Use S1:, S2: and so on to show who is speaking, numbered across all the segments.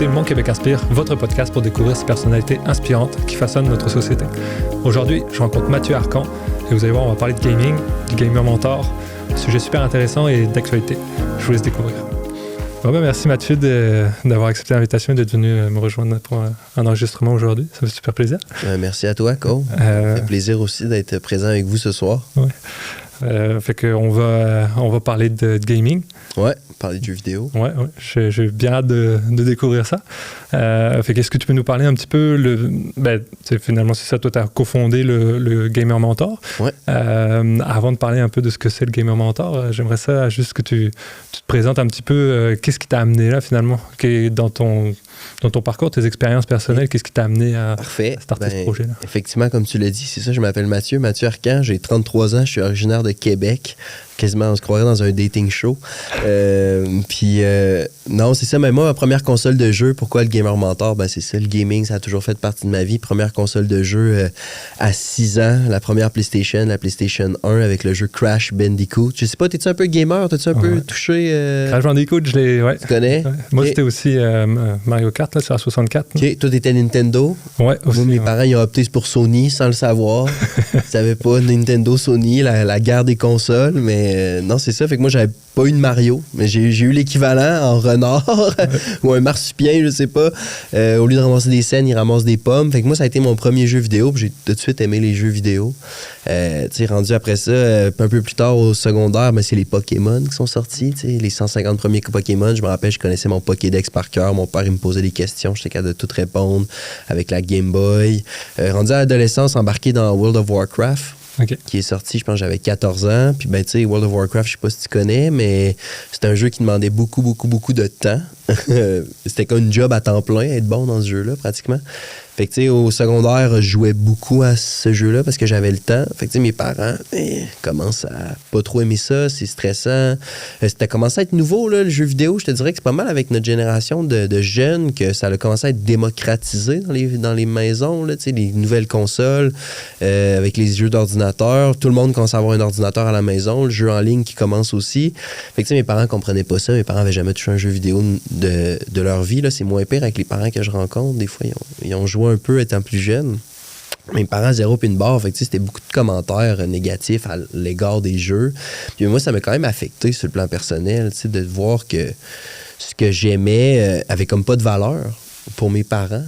S1: écoutez Mon Québec Inspire, votre podcast pour découvrir ces personnalités inspirantes qui façonnent notre société. Aujourd'hui, je rencontre Mathieu Arcan et vous allez voir, on va parler de gaming, du gamer mentor, un sujet super intéressant et d'actualité. Je vous laisse découvrir. Merci Mathieu d'avoir accepté l'invitation et d'être venu me rejoindre pour un enregistrement aujourd'hui. Ça me fait super plaisir.
S2: Merci à toi, Cole. Ça fait plaisir aussi d'être présent avec vous ce soir.
S1: Ouais. Fait qu'on va parler de gaming.
S2: Ouais, parler de jeux vidéo.
S1: Ouais, j'ai bien hâte de découvrir ça. Fait qu'est-ce que tu peux nous parler un petit peu finalement, c'est ça, toi, tu as cofondé le Gamer Mentor.
S2: Ouais.
S1: Avant de parler un peu de ce que c'est le Gamer Mentor, j'aimerais ça juste que tu te présentes un petit peu qu'est-ce qui t'a amené là, finalement, dans ton parcours, tes expériences personnelles, qu'est-ce qui t'a amené à starter ce projet-là? Effectivement,
S2: comme tu l'as dit, c'est ça, je m'appelle Mathieu Arcan, j'ai 33 ans, je suis originaire de Québec. Quasiment, on se croirait dans un dating show. Non, c'est ça. Mais moi, ma première console de jeu, pourquoi le Gamer Mentor? C'est ça, le gaming, ça a toujours fait partie de ma vie. Première console de jeu à 6 ans, la première PlayStation, la PlayStation 1 avec le jeu Crash Bandicoot. Je sais pas, t'es-tu un peu gamer? T'as-tu un peu touché?
S1: Crash Bandicoot, je l'ai, ouais.
S2: Tu connais?
S1: Ouais. Moi, c'était aussi Mario Kart, là, sur la 64.
S2: OK, toi, t'étais Nintendo?
S1: Ouais, aussi.
S2: Moi, mes parents, ils ont opté pour Sony sans le savoir. Ils savaient pas Nintendo, Sony, la guerre des consoles, mais non, c'est ça. Fait que moi, j'avais pas eu de Mario, mais j'ai eu l'équivalent en renard ou un marsupien, je sais pas. Au lieu de ramasser des scènes, il ramasse des pommes. Fait que moi, ça a été mon premier jeu vidéo. Puis j'ai tout de suite aimé les jeux vidéo. Rendu après ça, un peu plus tard au secondaire, c'est les Pokémon qui sont sortis. Les 150 premiers Pokémon. Je me rappelle, je connaissais mon Pokédex par cœur. Mon père, il me posait des questions. J'étais capable de tout répondre avec la Game Boy. Rendu à l'adolescence, embarqué dans World of Warcraft.
S1: Okay.
S2: Qui est sorti, je pense que j'avais 14 ans. Puis World of Warcraft, je sais pas si tu connais, mais c'est un jeu qui demandait beaucoup de temps. C'était comme une job à temps plein, être bon dans ce jeu-là, pratiquement. Fait que, au secondaire, je jouais beaucoup à ce jeu-là parce que j'avais le temps. Fait que, mes parents commencent à pas trop aimer ça, c'est stressant. C'était commencé à être nouveau, là, le jeu vidéo. Je te dirais que c'est pas mal avec notre génération de jeunes que ça a commencé à être démocratisé dans les maisons, là, les nouvelles consoles, avec les jeux d'ordinateur. Tout le monde commence à avoir un ordinateur à la maison, le jeu en ligne qui commence aussi. Fait que, mes parents comprenaient pas ça. Mes parents avaient jamais touché un jeu vidéo de leur vie. Là. C'est moins pire avec les parents que je rencontre. Des fois, ils ont joué un peu étant plus jeune. Mes parents, zéro puis une barre. Fait que, c'était beaucoup de commentaires négatifs à l'égard des jeux. Puis moi, ça m'a quand même affecté sur le plan personnel, de voir que ce que j'aimais avait comme pas de valeur pour mes parents.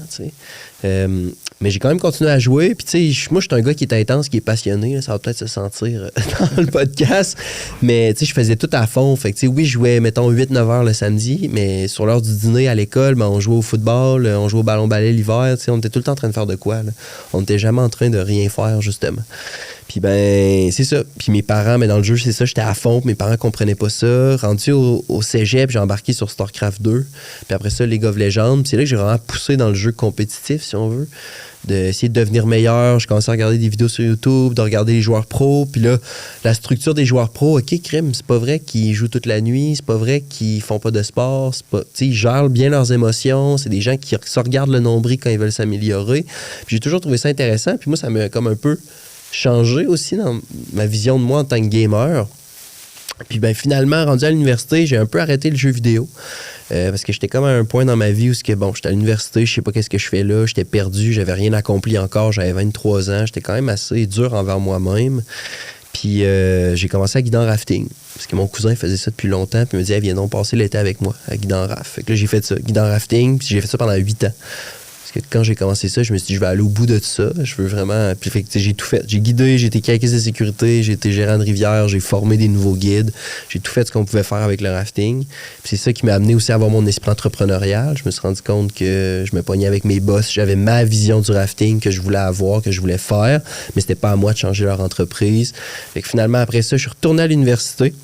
S2: Mais j'ai quand même continué à jouer. Puis, moi, je suis un gars qui est intense, qui est passionné. Là, ça va peut-être se sentir dans le podcast. Mais, je faisais tout à fond. Fait que, oui, je jouais, mettons, 8-9 heures le samedi. Mais sur l'heure du dîner à l'école, on jouait au football, on jouait au ballon-ballet l'hiver. On était tout le temps en train de faire de quoi. Là. On n'était jamais en train de rien faire, justement. Puis, c'est ça. Puis, mes parents, mais dans le jeu, c'est ça, j'étais à fond. Mes parents comprenaient pas ça. Rendu au cégep, j'ai embarqué sur StarCraft 2. Puis après ça, League of Legends. Puis c'est là que j'ai vraiment poussé dans le jeu compétitif, si on veut. D'essayer de devenir meilleur. Je commençais à regarder des vidéos sur YouTube, de regarder les joueurs pros. Puis là, la structure des joueurs pros, OK, crime, c'est pas vrai qu'ils jouent toute la nuit, c'est pas vrai qu'ils font pas de sport, ils gèrent bien leurs émotions, c'est des gens qui se regardent le nombril quand ils veulent s'améliorer. Puis j'ai toujours trouvé ça intéressant. Puis moi, ça m'a comme un peu changé aussi dans ma vision de moi en tant que gamer. Puis finalement, rendu à l'université, j'ai un peu arrêté le jeu vidéo. Parce que j'étais comme à un point dans ma vie où j'étais à l'université, je sais pas qu'est-ce que je fais là, j'étais perdu, j'avais rien accompli encore, j'avais 23 ans, j'étais quand même assez dur envers moi-même. Puis j'ai commencé à guider en rafting. Parce que mon cousin faisait ça depuis longtemps, puis il me dit viens donc passer l'été avec moi à guider en raft. Fait que là, j'ai fait ça, guider en rafting, puis j'ai fait ça pendant 8 ans. Parce que quand j'ai commencé ça, je me suis dit, je vais aller au bout de ça. Je veux vraiment. Puis fait que j'ai tout fait. J'ai guidé, j'ai été caquiste de sécurité, j'ai été gérant de rivière, j'ai formé des nouveaux guides. J'ai tout fait ce qu'on pouvait faire avec le rafting. Puis c'est ça qui m'a amené aussi à avoir mon esprit entrepreneurial. Je me suis rendu compte que je me pognais avec mes boss. J'avais ma vision du rafting que je voulais avoir, que je voulais faire. Mais c'était pas à moi de changer leur entreprise. Fait que finalement, après ça, je suis retourné à l'université.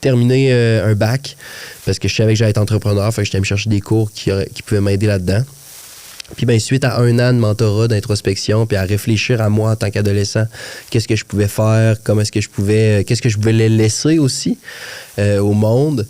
S2: Terminé un bac. Parce que je savais que j'allais être entrepreneur. Fait que j'étais allé me chercher des cours qui pouvaient m'aider là-dedans. Puis suite à 1 an de mentorat, d'introspection, puis à réfléchir à moi en tant qu'adolescent, qu'est-ce que je pouvais faire, qu'est-ce que je pouvais laisser aussi au monde.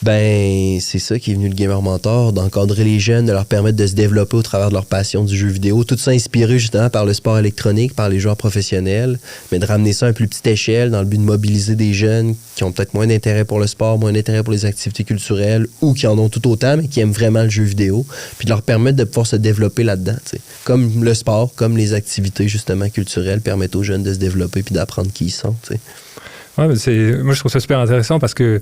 S2: Ben, c'est ça qui est venu le Gamer Mentor, d'encadrer les jeunes, de leur permettre de se développer au travers de leur passion du jeu vidéo. Tout ça inspiré justement par le sport électronique, par les joueurs professionnels, mais de ramener ça à une plus petite échelle dans le but de mobiliser des jeunes qui ont peut-être moins d'intérêt pour le sport, moins d'intérêt pour les activités culturelles ou qui en ont tout autant, mais qui aiment vraiment le jeu vidéo, puis de leur permettre de pouvoir se développer là-dedans. T'sais. Comme le sport, comme les activités justement culturelles permettent aux jeunes de se développer puis d'apprendre qui ils sont. T'sais.
S1: Ouais, moi, je trouve ça super intéressant parce que,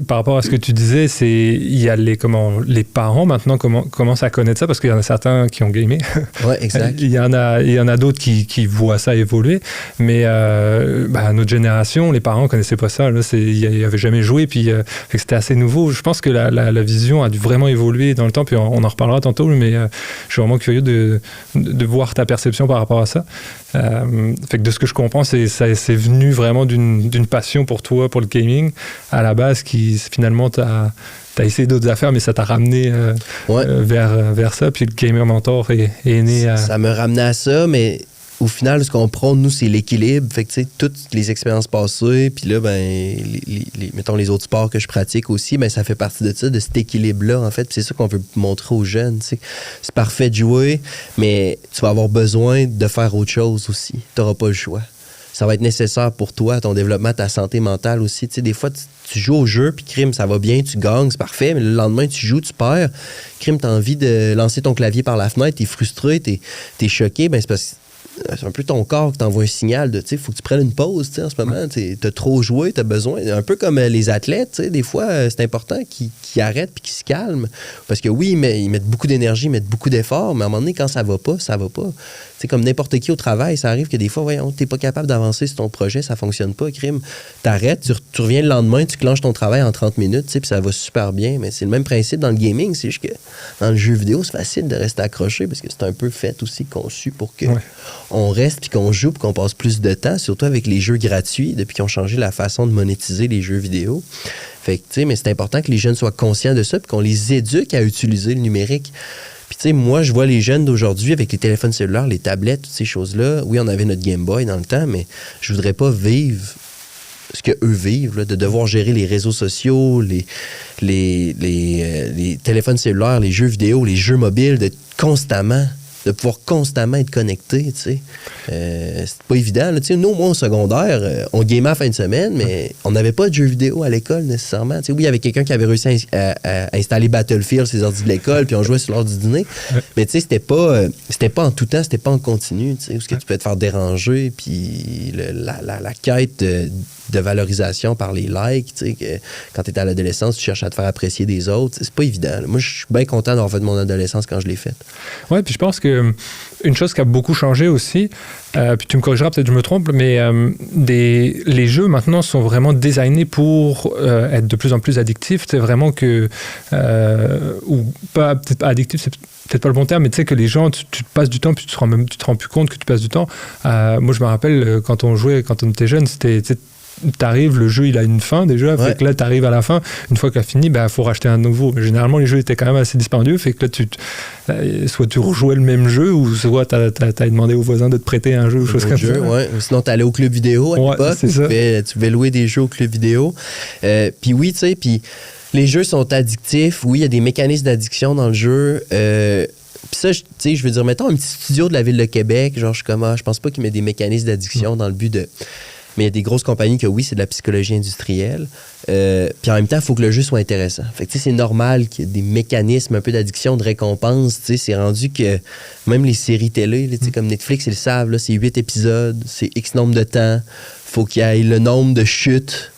S1: par rapport à ce que tu disais, il y a les parents maintenant commencent à connaître ça parce qu'il y en a certains qui ont gamé.
S2: Ouais, exact.
S1: il y en a d'autres qui voient ça évoluer. Mais à notre génération, les parents ne connaissaient pas ça. Ils n'avaient jamais joué. Puis fait que c'était assez nouveau. Je pense que la vision a dû vraiment évoluer dans le temps. Puis on en reparlera tantôt. Mais je suis vraiment curieux de voir ta perception par rapport à ça. Fait que de ce que je comprends, c'est venu vraiment d'une passion pour toi, pour le gaming, à la base, qui finalement t'as essayé d'autres affaires, mais ça t'a ramené vers ça. Puis le Gamer Mentor est né à...
S2: Ça me ramenait à ça, mais au final, ce qu'on prône, nous, c'est l'équilibre. Fait que, tu sais, toutes les expériences passées, puis là, ben, mettons les autres sports que je pratique aussi, ben, ça fait partie de ça, de cet équilibre-là, en fait. Puis c'est ça qu'on veut montrer aux jeunes, tu sais. C'est parfait de jouer, mais tu vas avoir besoin de faire autre chose aussi. Tu n'auras pas le choix. Ça va être nécessaire pour toi, ton développement, ta santé mentale aussi. Tu sais, des fois, tu joues au jeu, puis crime, ça va bien, tu gagnes, c'est parfait, mais le lendemain, tu joues, tu perds. Crime, t'as envie de lancer ton clavier par la fenêtre, t'es frustré, t'es choqué, ben c'est parce que c'est un peu ton corps qui t'envoie un signal de, tu sais, il faut que tu prennes une pause, tu sais, en ce moment. T'as trop joué, t'as besoin. Un peu comme les athlètes, tu sais, des fois, c'est important qu'ils arrêtent puis qu'ils se calment. Parce que oui, ils mettent beaucoup d'énergie, ils mettent beaucoup d'efforts, mais à un moment donné, quand ça va pas, ça va pas. C'est comme n'importe qui au travail, ça arrive que des fois, voyons, t'es pas capable d'avancer sur ton projet, ça fonctionne pas, crime. T'arrêtes, tu reviens le lendemain, tu clenches ton travail en 30 minutes, tu sais, puis ça va super bien. Mais c'est le même principe dans le gaming, c'est juste que dans le jeu vidéo, c'est facile de rester accroché parce que c'est un peu fait aussi, conçu pour que on reste puis qu'on joue puis qu'on passe plus de temps, surtout avec les jeux gratuits, depuis qu'ils ont changé la façon de monétiser les jeux vidéo. Fait que, tu sais, mais c'est important que les jeunes soient conscients de ça puis qu'on les éduque à utiliser le numérique. Puis, tu sais, moi, je vois les jeunes d'aujourd'hui avec les téléphones cellulaires, les tablettes, toutes ces choses-là. Oui, on avait notre Game Boy dans le temps, mais je voudrais pas vivre ce qu'eux vivent, là, de devoir gérer les réseaux sociaux, les téléphones cellulaires, les jeux vidéo, les jeux mobiles, de pouvoir constamment être connecté, tu sais. C'est pas évident, là. Tu sais, nous, moi, au secondaire, on gamait à la fin de semaine, mais on n'avait pas de jeux vidéo à l'école, nécessairement. Tu sais, oui, il y avait quelqu'un qui avait réussi à installer Battlefield sur les ordi de l'école, puis on jouait sur l'heure du dîner. Mais tu sais, c'était pas en tout temps, c'était pas en continu, tu sais, parce que tu peux te faire déranger, puis la quête de valorisation par les likes, tu sais, que quand tu es à l'adolescence, tu cherches à te faire apprécier des autres. C'est pas évident, là. Moi, je suis bien content d'avoir fait mon adolescence quand je l'ai faite.
S1: Ouais, puis je pense que une chose qui a beaucoup changé aussi, puis tu me corrigeras, peut-être que je me trompe, mais les jeux maintenant sont vraiment designés pour être de plus en plus addictifs. C'est vraiment que, ou pas, peut-être pas addictif, c'est peut-être pas le bon terme, mais tu sais que les gens, tu passes du temps, puis tu te rends plus compte que tu passes du temps. Moi, je me rappelle, quand on jouait, quand on était jeune, c'était... T'arrives, le jeu il a une fin déjà, fait que là t'arrives à la fin, une fois qu'il a fini, il faut racheter un nouveau. Mais généralement les jeux étaient quand même assez dispendieux, fait que là soit tu rejouais le même jeu, ou soit t'as demandé aux voisins de te prêter un jeu ou chose comme ça.
S2: Ouais. Sinon t'allais au club vidéo à l'époque, tu pouvais louer des jeux au club vidéo. Puis oui, tu sais, puis les jeux sont addictifs, oui, il y a des mécanismes d'addiction dans le jeu. Puis ça, tu sais, je veux dire, mettons un petit studio de la ville de Québec, genre je pense pas qu'il met des mécanismes d'addiction dans le but de... Mais il y a des grosses compagnies que oui, c'est de la psychologie industrielle. Puis en même temps, il faut que le jeu soit intéressant. Fait que, tu sais, c'est normal qu'il y ait des mécanismes un peu d'addiction, de récompense. Tu sais, c'est rendu que même les séries télé, là, tu sais, comme Netflix, ils le savent, là, c'est 8 épisodes, c'est X nombre de temps. Faut qu'il y ait le nombre de chutes.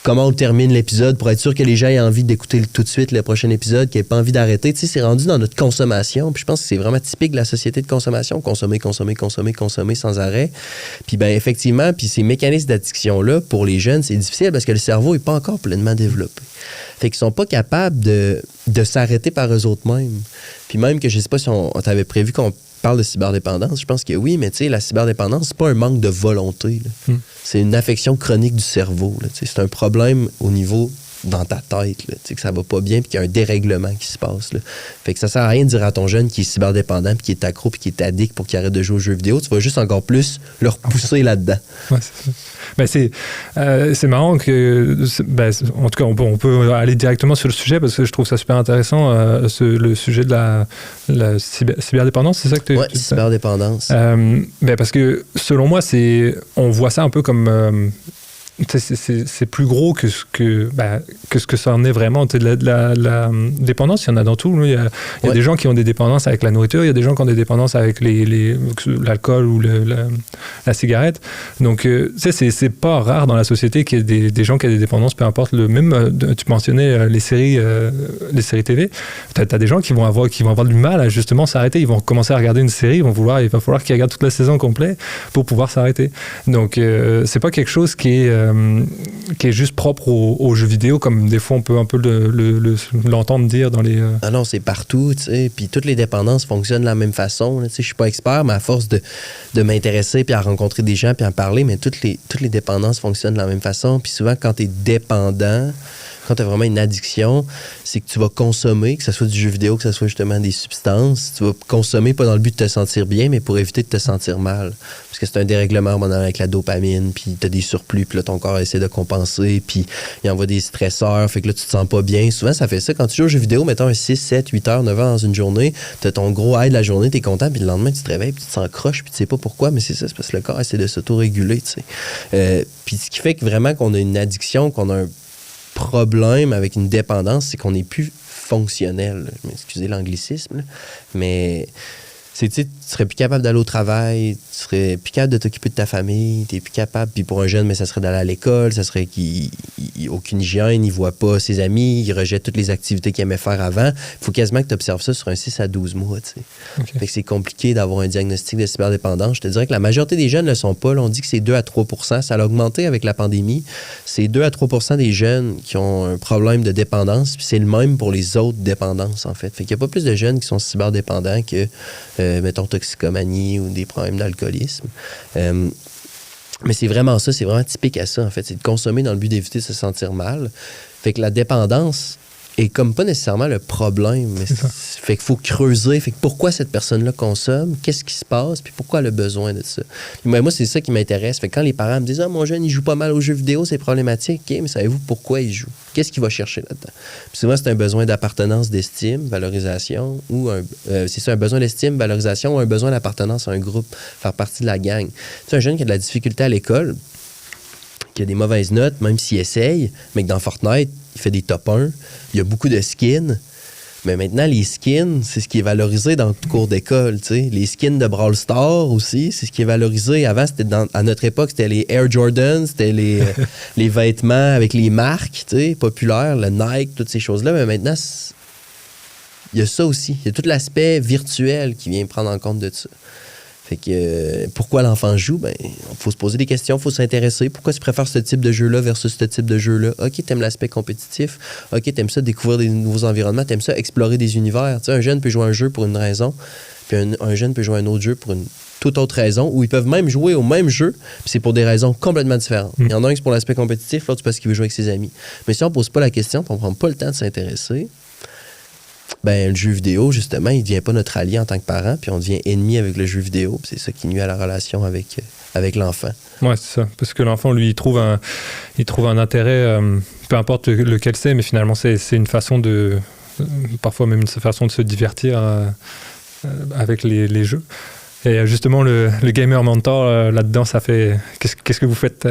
S2: Comment on termine l'épisode pour être sûr que les gens aient envie d'écouter tout de suite le prochain épisode, qu'ils n'aient pas envie d'arrêter. Tu sais, c'est rendu dans notre consommation. Puis je pense que c'est vraiment typique de la société de consommation. Consommer sans arrêt. Puis ben effectivement, puis ces mécanismes d'addiction-là, pour les jeunes, c'est difficile parce que le cerveau n'est pas encore pleinement développé. Fait qu'ils sont pas capables de s'arrêter par eux autres mêmes. Puis même que je sais pas si on t'avait prévu qu'on parle de cyberdépendance, je pense que oui, mais tu sais, la cyberdépendance, c'est pas un manque de volonté, là. C'est une affection chronique du cerveau, là. C'est un problème au niveau dans ta tête, là, que ça va pas bien, puis qu'il y a un dérèglement qui se passe. Là. Fait que ça sert à rien de dire à ton jeune qui est cyberdépendant, puis qui est accro, puis qui est addict pour qu'il arrête de jouer aux jeux vidéo. Tu vas juste encore plus le repousser là-dedans.
S1: Ouais, c'est marrant que, en tout cas, on peut aller directement sur le sujet parce que je trouve ça super intéressant, le sujet de la cyberdépendance, c'est ça que tu
S2: Oui, cyberdépendance.
S1: Parce que selon moi, on voit ça un peu comme... c'est plus gros que ce que ça en est vraiment. La dépendance, il y en a dans tout. Il y a des gens qui ont des dépendances avec la nourriture, il y a des gens qui ont des dépendances avec l'alcool ou la cigarette. Donc, c'est pas rare dans la société qu'il y ait des gens qui ont des dépendances, peu importe. Tu mentionnais les séries TV. Tu as des gens qui vont avoir du mal à justement s'arrêter. Ils vont commencer à regarder une série, il va falloir qu'ils regardent toute la saison complète pour pouvoir s'arrêter. Donc, c'est pas quelque chose qui est juste propre aux jeux vidéo, comme des fois on peut un peu l'entendre dire dans les...
S2: Ah non, c'est partout, tu sais. Puis toutes les dépendances fonctionnent de la même façon. Tu sais, je suis pas expert, mais à force de m'intéresser puis à rencontrer des gens puis à en parler, mais toutes les dépendances fonctionnent de la même façon. Puis souvent, quand tu es dépendant, quand tu as vraiment une addiction, c'est que tu vas consommer, que ce soit du jeu vidéo, que ce soit justement des substances. Tu vas consommer pas dans le but de te sentir bien, mais pour éviter de te sentir mal. Parce que c'est un dérèglement hormonal avec la dopamine, puis tu as des surplus, puis là, ton corps essaie de compenser, puis il envoie des stresseurs, fait que là, tu te sens pas bien. Souvent, ça fait ça. Quand tu joues aux jeux vidéo, mettons un 6, 7, 8 heures, 9 heures dans une journée, tu as ton gros high de la journée, tu es content, puis le lendemain, tu te réveilles, puis tu te sens croche, puis tu sais pas pourquoi, mais c'est ça, c'est parce que le corps essaie de s'auto-réguler, tu sais. Puis ce qui fait que vraiment qu'on a une addiction, qu'on a un problème avec une dépendance, c'est qu'on n'est plus fonctionnel. Excusez l'anglicisme, là. Mais tu serais plus capable d'aller au travail, tu serais plus capable de t'occuper de ta famille, tu es plus capable. Puis pour un jeune, mais ça serait d'aller à l'école, ça serait qu'il aucune hygiène, il voit pas ses amis, il rejette toutes les activités qu'il aimait faire avant. Il faut quasiment que tu observes ça sur un 6 à 12 mois. Tu sais. Okay. Fait que c'est compliqué d'avoir un diagnostic de cyberdépendance. Je te dirais que la majorité des jeunes ne le sont pas. Là, on dit que c'est 2 à 3 %. Ça a augmenté avec la pandémie. C'est 2 à 3 % des jeunes qui ont un problème de dépendance. Puis c'est le même pour les autres dépendances, en fait. Fait qu'il n'y a pas plus de jeunes qui sont cyberdépendants que, mettons, toxicomanie ou des problèmes d'alcoolisme. Mais c'est vraiment ça, c'est vraiment typique à ça, en fait. C'est de consommer dans le but d'éviter de se sentir mal. Fait que la dépendance est comme pas nécessairement le problème. Mais fait qu'il faut creuser. Fait que pourquoi cette personne-là consomme? Qu'est-ce qui se passe? Puis pourquoi elle a besoin de ça? Puis moi, c'est ça qui m'intéresse. Fait que quand les parents me disent « Ah, mon jeune, il joue pas mal aux jeux vidéo, c'est problématique. » OK, mais savez-vous pourquoi il joue? Qu'est-ce qu'il va chercher là-dedans? Puis souvent, c'est un besoin d'appartenance, d'estime, valorisation, ou c'est ça, un besoin d'estime, valorisation, ou un besoin d'appartenance à un groupe, faire partie de la gang. Tu sais, un jeune qui a de la difficulté à l'école, qui a des mauvaises notes, même s'il essaye, mais que dans Fortnite, il fait des top 1, il y a beaucoup de skins. Mais maintenant, les skins, c'est ce qui est valorisé dans le cours d'école. T'sais. Les skins de Brawl Stars aussi, c'est ce qui est valorisé. Avant, à notre époque, c'était les Air Jordan, c'était les vêtements avec les marques populaires, le Nike, toutes ces choses-là. Mais maintenant, il y a ça aussi. Il y a tout l'aspect virtuel qui vient prendre en compte de ça. Fait que pourquoi l'enfant joue? Ben, il faut se poser des questions, il faut s'intéresser. Pourquoi tu préfères ce type de jeu-là versus ce type de jeu-là? OK, t'aimes l'aspect compétitif. OK, t'aimes ça découvrir des nouveaux environnements. T'aimes ça explorer des univers. Tu sais, un jeune peut jouer à un jeu pour une raison, puis un jeune peut jouer à un autre jeu pour une toute autre raison, ou ils peuvent même jouer au même jeu, puis c'est pour des raisons complètement différentes. Il y en a un qui c'est pour l'aspect compétitif, l'autre c'est parce qu'il veut jouer avec ses amis. Mais si on pose pas la question, on prend pas le temps de s'intéresser, ben le jeu vidéo, justement, il ne devient pas notre allié en tant que parent, puis on devient ennemi avec le jeu vidéo, puis c'est ça qui nuit à la relation avec l'enfant.
S1: Oui, c'est ça. Parce que l'enfant, lui, il trouve un intérêt, peu importe lequel c'est, mais finalement, c'est une façon de... parfois même une façon de se divertir avec les jeux. Et justement, le Gamer Mentor, là-dedans, ça fait... Qu'est-ce que vous faites?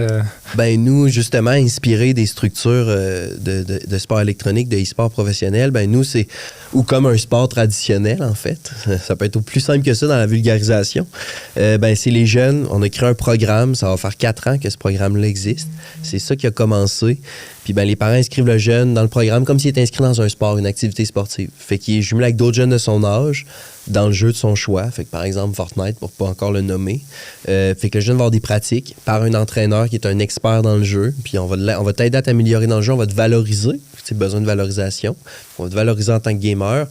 S2: Ben nous, justement, inspirés des structures de sport électronique, de e-sport professionnel, ben nous, c'est... ou comme un sport traditionnel, en fait. Ça peut être au plus simple que ça dans la vulgarisation. Ben c'est les jeunes. On a créé un programme. Ça va faire 4 ans que ce programme-là existe. C'est ça qui a commencé. Puis ben les parents inscrivent le jeune dans le programme comme s'il était inscrit dans un sport, une activité sportive. Fait qu'il est jumelé avec d'autres jeunes de son âge, dans le jeu de son choix. Fait que, par exemple, Fortnite, pour pas encore le nommer. Fait que le jeune va avoir des pratiques par un entraîneur qui est un expert dans le jeu. Puis on va t'aider à t'améliorer dans le jeu. On va te valoriser. Tu as besoin de valorisation. On va te valoriser en tant que gamer.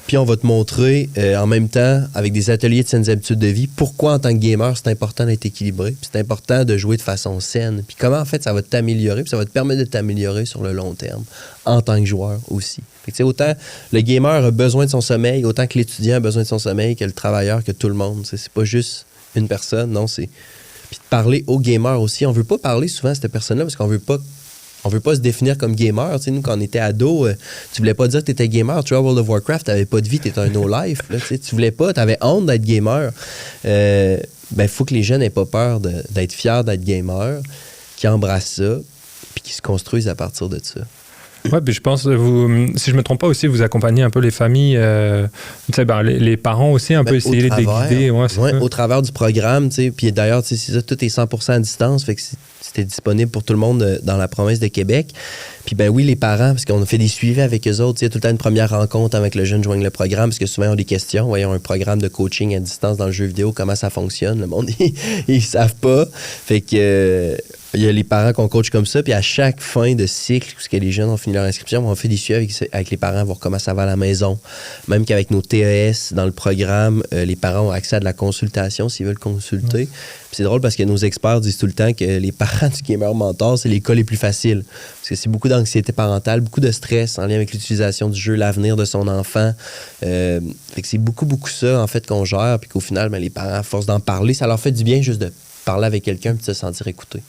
S2: Puis on va te montrer en même temps, avec des ateliers de saines habitudes de vie, pourquoi en tant que gamer, c'est important d'être équilibré. Puis c'est important de jouer de façon saine. Puis comment, en fait, ça va t'améliorer. Puis ça va te permettre de t'améliorer sur le long terme en tant que joueur aussi. Fait que, autant le gamer a besoin de son sommeil, autant que l'étudiant a besoin de son sommeil, que le travailleur, que tout le monde. C'est pas juste une personne, non, c'est... Puis de parler aux gamers aussi. On veut pas parler souvent à cette personne-là parce qu'on veut pas se définir comme gamer. Tu sais, nous, quand on était ados, tu voulais pas dire que tu étais gamer. Tu vois, World of Warcraft, tu n'avais pas de vie, tu étais un no-life. Là, tu voulais pas, tu avais honte d'être gamer. Il faut que les jeunes n'aient pas peur d'être fiers d'être gamer, qui embrassent ça, puis qui se construisent à partir de ça.
S1: Oui, puis je pense, si je ne me trompe pas aussi, vous accompagnez un peu les familles, les parents aussi, un peu essayer de les guider.
S2: Au travers du programme, puis d'ailleurs, c'est ça, tout est 100% à distance, fait que c'était disponible pour tout le monde dans la province de Québec. Puis oui, les parents, parce qu'on a fait des suivis avec eux autres, il y a tout le temps une première rencontre avec le jeune joignent le programme, parce que souvent ils ont des questions. Voyons un programme de coaching à distance dans le jeu vidéo, comment ça fonctionne. Le monde, ils savent pas. Fait que... il y a les parents qu'on coach comme ça, puis à chaque fin de cycle, parce que les jeunes ont fini leur inscription, on fait des suivis avec les parents, voir comment ça va à la maison. Même qu'avec nos TES dans le programme, les parents ont accès à de la consultation s'ils veulent consulter. Puis c'est drôle parce que nos experts disent tout le temps que les parents du gamer mentor, c'est les cas les plus faciles. Parce que c'est beaucoup d'anxiété parentale, beaucoup de stress en lien avec l'utilisation du jeu, l'avenir de son enfant. Fait que c'est beaucoup ça, en fait, qu'on gère, puis qu'au final, les parents, à force d'en parler, ça leur fait du bien juste de parler avec quelqu'un et de se sentir écouté.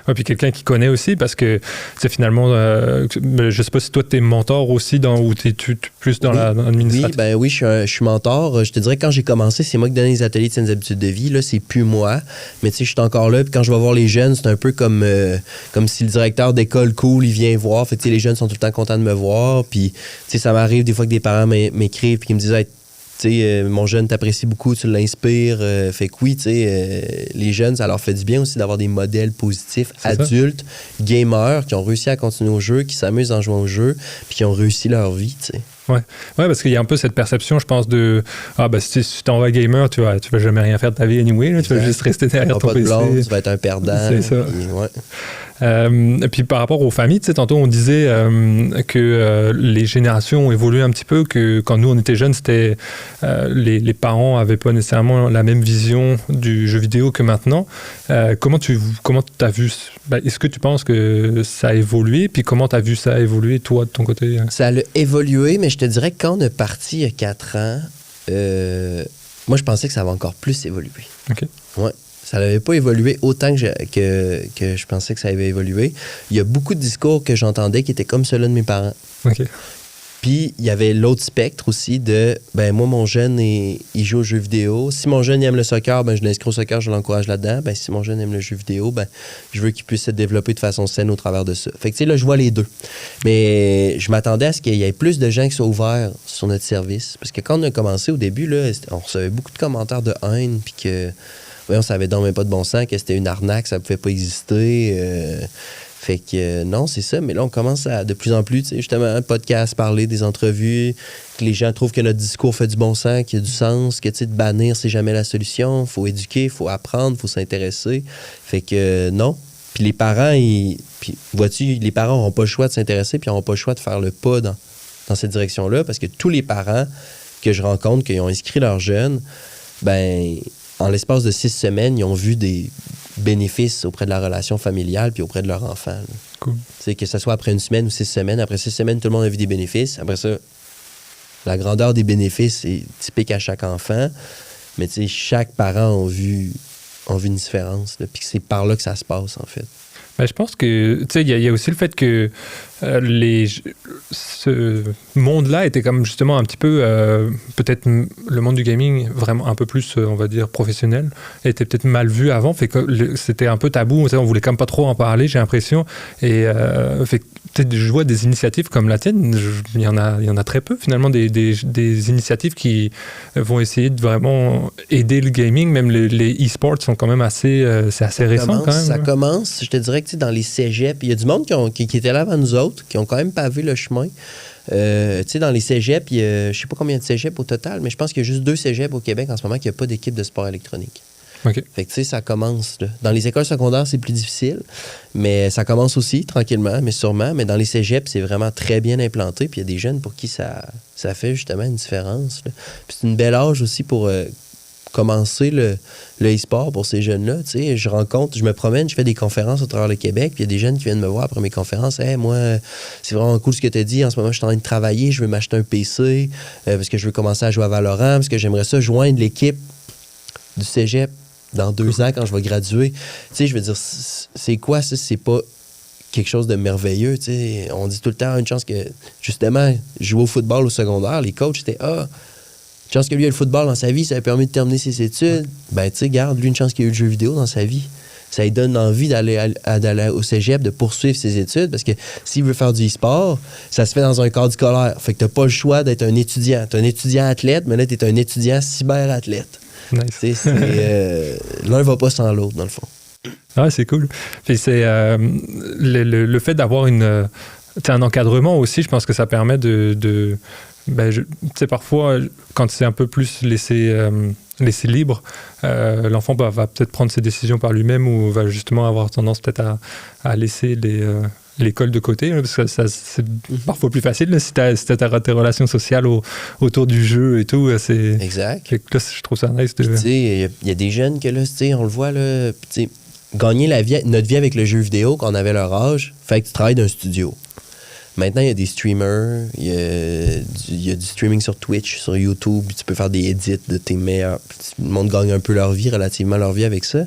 S1: Ouais, puis quelqu'un qui connaît aussi, parce que c'est finalement, je sais pas si toi tu es mentor aussi, ou tu es plus dans l'administratif.
S2: Oui, je suis mentor. Je te dirais que quand j'ai commencé, c'est moi qui donnais les ateliers de saines habitudes de vie. Là, c'est plus moi. Mais tu sais, je suis encore là. Puis quand je vais voir les jeunes, c'est un peu comme si le directeur d'école cool, il vient voir. Fait que les jeunes sont tout le temps contents de me voir. Puis tu sais, ça m'arrive des fois que des parents m'écrivent puis qu'ils me disent hey, mon jeune t'apprécie beaucoup, tu l'inspires. Fait que oui, les jeunes, ça leur fait du bien aussi d'avoir des modèles positifs, adultes, gamers, qui ont réussi à continuer au jeu, qui s'amusent en jouant au jeu, puis qui ont réussi leur vie, tu sais.
S1: Ouais, parce qu'il y a un peu cette perception, je pense, de si tu t'en vas gamer, tu vas jamais rien faire de ta vie anyway, là, tu vas juste rester derrière ton PC.
S2: Tu vas être un perdant.
S1: C'est ça. Et puis par rapport aux familles, tu sais, tantôt on disait que les générations ont évolué un petit peu, que quand nous on était jeunes, c'était les parents n'avaient pas nécessairement la même vision du jeu vidéo que maintenant. Comment tu as vu, est-ce que tu penses que ça a évolué, puis comment tu as vu ça évoluer toi de ton côté?
S2: Ça a évolué, mais je te dirais que quand on est parti il y a 4 ans, moi je pensais que ça va encore plus évoluer.
S1: OK.
S2: Ouais. Ça n'avait pas évolué autant que je pensais que ça avait évolué. Il y a beaucoup de discours que j'entendais qui étaient comme ceux-là de mes parents.
S1: OK.
S2: Puis, il y avait l'autre spectre aussi de, moi, mon jeune, il joue aux jeux vidéo. Si mon jeune aime le soccer, je l'inscris au soccer, je l'encourage là-dedans. Si mon jeune aime le jeu vidéo, je veux qu'il puisse se développer de façon saine au travers de ça. Fait que, tu sais, là, je vois les deux. Mais je m'attendais à ce qu'il y ait plus de gens qui soient ouverts sur notre service. Parce que quand on a commencé au début, là, on recevait beaucoup de commentaires de haine, puis que... on savait donc même pas de bon sens, que c'était une arnaque, ça pouvait pas exister. Fait que non, c'est ça. Mais là, on commence à de plus en plus, tu sais, justement, un podcast, parler des entrevues, que les gens trouvent que notre discours fait du bon sens, qu'il y a du sens, que, tu sais, de bannir, c'est jamais la solution. Faut éduquer, faut apprendre, faut s'intéresser. Fait que non. Puis les parents, puis vois-tu, les parents n'auront pas le choix de s'intéresser, puis n'auront pas le choix de faire le pas dans cette direction-là, parce que tous les parents que je rencontre, qui ont inscrit leurs jeunes, en l'espace de 6 semaines, ils ont vu des bénéfices auprès de la relation familiale puis auprès de leur enfant. Là.
S1: Cool.
S2: C'est que ce soit après 1 semaine ou 6 semaines. Après 6 semaines, tout le monde a vu des bénéfices. Après ça, la grandeur des bénéfices est typique à chaque enfant. Mais tu sais, chaque parent a vu une différence. Puis c'est par là que ça se passe, en fait.
S1: Je pense que, tu sais, il y a aussi le fait que ce monde-là était comme justement un petit peu, peut-être le monde du gaming vraiment un peu plus, on va dire, professionnel, était peut-être mal vu avant, fait que c'était un peu tabou, on voulait quand même pas trop en parler, j'ai l'impression, et fait je vois des initiatives comme la tienne, il y en a très peu finalement, des initiatives qui vont essayer de vraiment aider le gaming. Même les e-sports sont quand même c'est assez récent quand même.
S2: Ça commence, je te dirais que dans les cégeps, il y a du monde qui était là avant nous autres, qui ont quand même pavé le chemin. Dans les cégeps, je ne sais pas combien de cégeps au total, mais je pense qu'il y a juste 2 cégeps au Québec en ce moment qui n'ont pas d'équipe de sport électronique.
S1: Okay.
S2: Fait que ça commence. Là. Dans les écoles secondaires, c'est plus difficile, mais ça commence aussi tranquillement, mais sûrement. Mais dans les cégeps, c'est vraiment très bien implanté. Puis il y a des jeunes pour qui ça fait justement une différence. Là. Puis c'est une belle âge aussi pour commencer le e-sport pour ces jeunes-là. Je me promène, je fais des conférences au travers le Québec, puis il y a des jeunes qui viennent me voir après mes conférences. Hey, moi, c'est vraiment cool ce que tu as dit. En ce moment, je suis en train de travailler, je veux m'acheter un PC parce que je veux commencer à jouer à Valorant, parce que j'aimerais ça joindre l'équipe du cégep dans 2 ans quand je vais graduer. Je veux dire, c'est quoi ça? C'est pas quelque chose de merveilleux. On dit tout le temps une chance que, justement, jouer au football au secondaire, les coachs étaient une chance que lui ait le football dans sa vie, ça lui a permis de terminer ses études. Ben, garde, lui, une chance qu'il ait eu le jeu vidéo dans sa vie. Ça lui donne envie d'aller au cégep, de poursuivre ses études, parce que s'il veut faire du e-sport, ça se fait dans un cadre scolaire. Fait que t'as pas le choix d'être un étudiant. T'es un étudiant athlète, mais là, t'es un étudiant cyberathlète. Nice. L'un va pas sans l'autre, dans le fond.
S1: Ah, c'est cool. Puis c'est le fait d'avoir un encadrement aussi, je pense que ça permet parfois, quand c'est un peu plus laissé libre, l'enfant va peut-être prendre ses décisions par lui-même ou va justement avoir tendance peut-être à laisser l'école de côté, parce que c'est parfois plus facile là, si t'as tes relations sociales autour du jeu et tout.
S2: Exact.
S1: Là, je trouve ça nice.
S2: Il y a des jeunes que là, on le voit, là, gagner notre vie avec le jeu vidéo quand on avait leur âge, fait que tu travailles dans un studio. Maintenant, il y a des streamers, il y a du streaming sur Twitch, sur YouTube, tu peux faire des edits de tes meilleurs. Le monde gagne un peu relativement leur vie avec ça.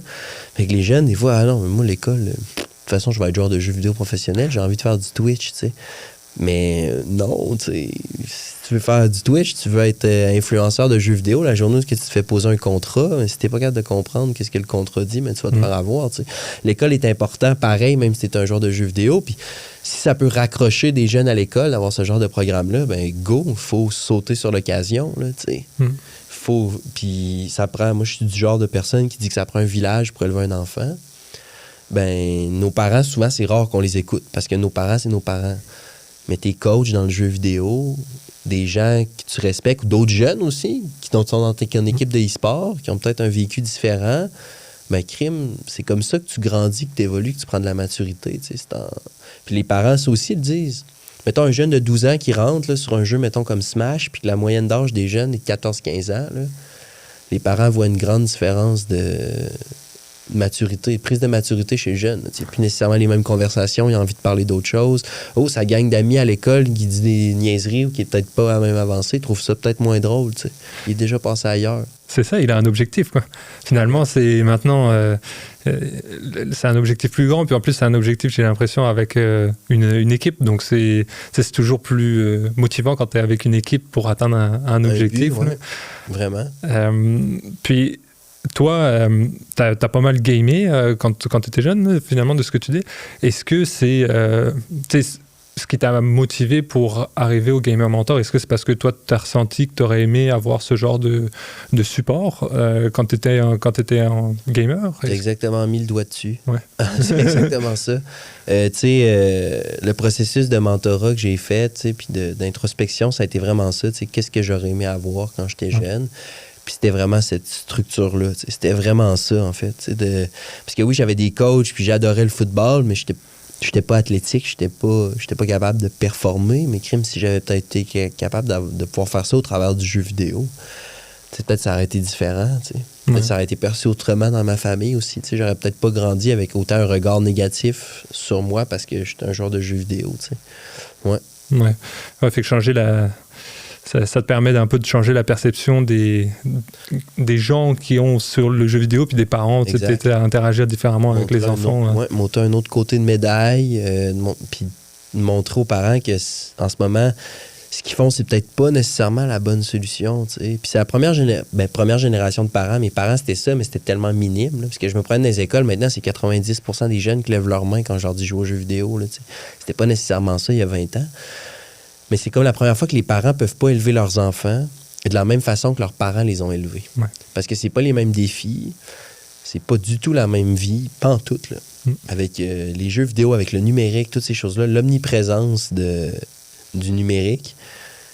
S2: Fait que les jeunes, des fois, non, mais moi, l'école, de toute façon, je vais être joueur de jeux vidéo professionnel, j'ai envie de faire du Twitch, tu sais. Mais non, tu sais, si tu veux faire du Twitch, tu veux être influenceur de jeux vidéo, la journée où tu te fais poser un contrat, si t'es pas capable de comprendre qu'est-ce que le contrat dit, mais tu vas te faire avoir, tu sais. L'école est important, pareil, même si t'es un joueur de jeux vidéo, puis si ça peut raccrocher des jeunes à l'école, d'avoir ce genre de programme-là, ben go, il faut sauter sur l'occasion, là, tu sais. Puis ça prend, moi je suis du genre de personne qui dit que ça prend un village pour élever un enfant. Ben, nos parents, souvent, c'est rare qu'on les écoute, parce que nos parents, c'est nos parents. Mais tes coachs dans le jeu vidéo, des gens que tu respectes, ou d'autres jeunes aussi, qui sont dans ton équipe de e-sport, qui ont peut-être un vécu différent, ben crime, c'est comme ça que tu grandis, que tu évolues, que tu prends de la maturité. Puis les parents, ça aussi, le disent. Mettons un jeune de 12 ans qui rentre là, sur un jeu, mettons comme Smash, puis que la moyenne d'âge des jeunes est de 14-15 ans, là, les parents voient une grande différence de maturité, prise de maturité chez le jeune. C'est plus nécessairement les mêmes conversations, il a envie de parler d'autres choses. Oh, sa gang d'amis à l'école qui dit des niaiseries ou qui est peut-être pas à même avancé, trouve ça peut-être moins drôle. T'sais. Il est déjà passé ailleurs.
S1: C'est ça, il a un objectif, quoi. Finalement, c'est maintenant... c'est un objectif plus grand, puis en plus, c'est un objectif, j'ai l'impression, avec une équipe. Donc, c'est toujours plus motivant quand tu es avec une équipe pour atteindre un objectif.
S2: But, ouais. Vraiment.
S1: Puis... Toi, t'as pas mal gamé quand tu étais jeune, finalement, de ce que tu dis. Est-ce que c'est ce qui t'a motivé pour arriver au Gamer Mentor? Est-ce que c'est parce que toi, t'as ressenti que t'aurais aimé avoir ce genre de support quand t'étais un gamer?
S2: T'as exactement mis le doigt dessus.
S1: Ouais.
S2: C'est exactement ça. Le processus de mentorat que j'ai fait, puis d'introspection, ça a été vraiment ça. Qu'est-ce que j'aurais aimé avoir quand j'étais jeune? Puis c'était vraiment cette structure-là. C'était vraiment ça, en fait. Parce que oui, j'avais des coachs, puis j'adorais le football, mais j'étais pas athlétique, j'étais pas capable de performer. Mais crime, si j'avais peut-être été capable de pouvoir faire ça au travers du jeu vidéo, peut-être ça aurait été différent. Peut-être ça aurait été perçu autrement dans ma famille aussi. J'aurais peut-être pas grandi avec autant un regard négatif sur moi parce que j'étais un joueur de jeu vidéo. Ouais.
S1: Fait que changer ça te permet d'un peu de changer la perception des gens qui ont sur le jeu vidéo, puis des parents, peut-être à interagir différemment avec les enfants.
S2: Montrer un autre côté de médaille, puis montrer aux parents que en ce moment, ce qu'ils font, c'est peut-être pas nécessairement la bonne solution. T'sais. Puis c'est la première génération de parents. Mes parents, c'était ça, mais c'était tellement minime. Là, parce que je me prends dans les écoles, maintenant, c'est 90% des jeunes qui lèvent leurs mains quand je leur dis jouer aux jeux vidéo. Là, c'était pas nécessairement ça il y a 20 ans. Mais c'est comme la première fois que les parents peuvent pas élever leurs enfants de la même façon que leurs parents les ont élevés.
S1: Ouais.
S2: Parce que c'est pas les mêmes défis. C'est pas du tout la même vie, pas en tout, là. Avec les jeux vidéo, avec le numérique, toutes ces choses-là, l'omniprésence du numérique.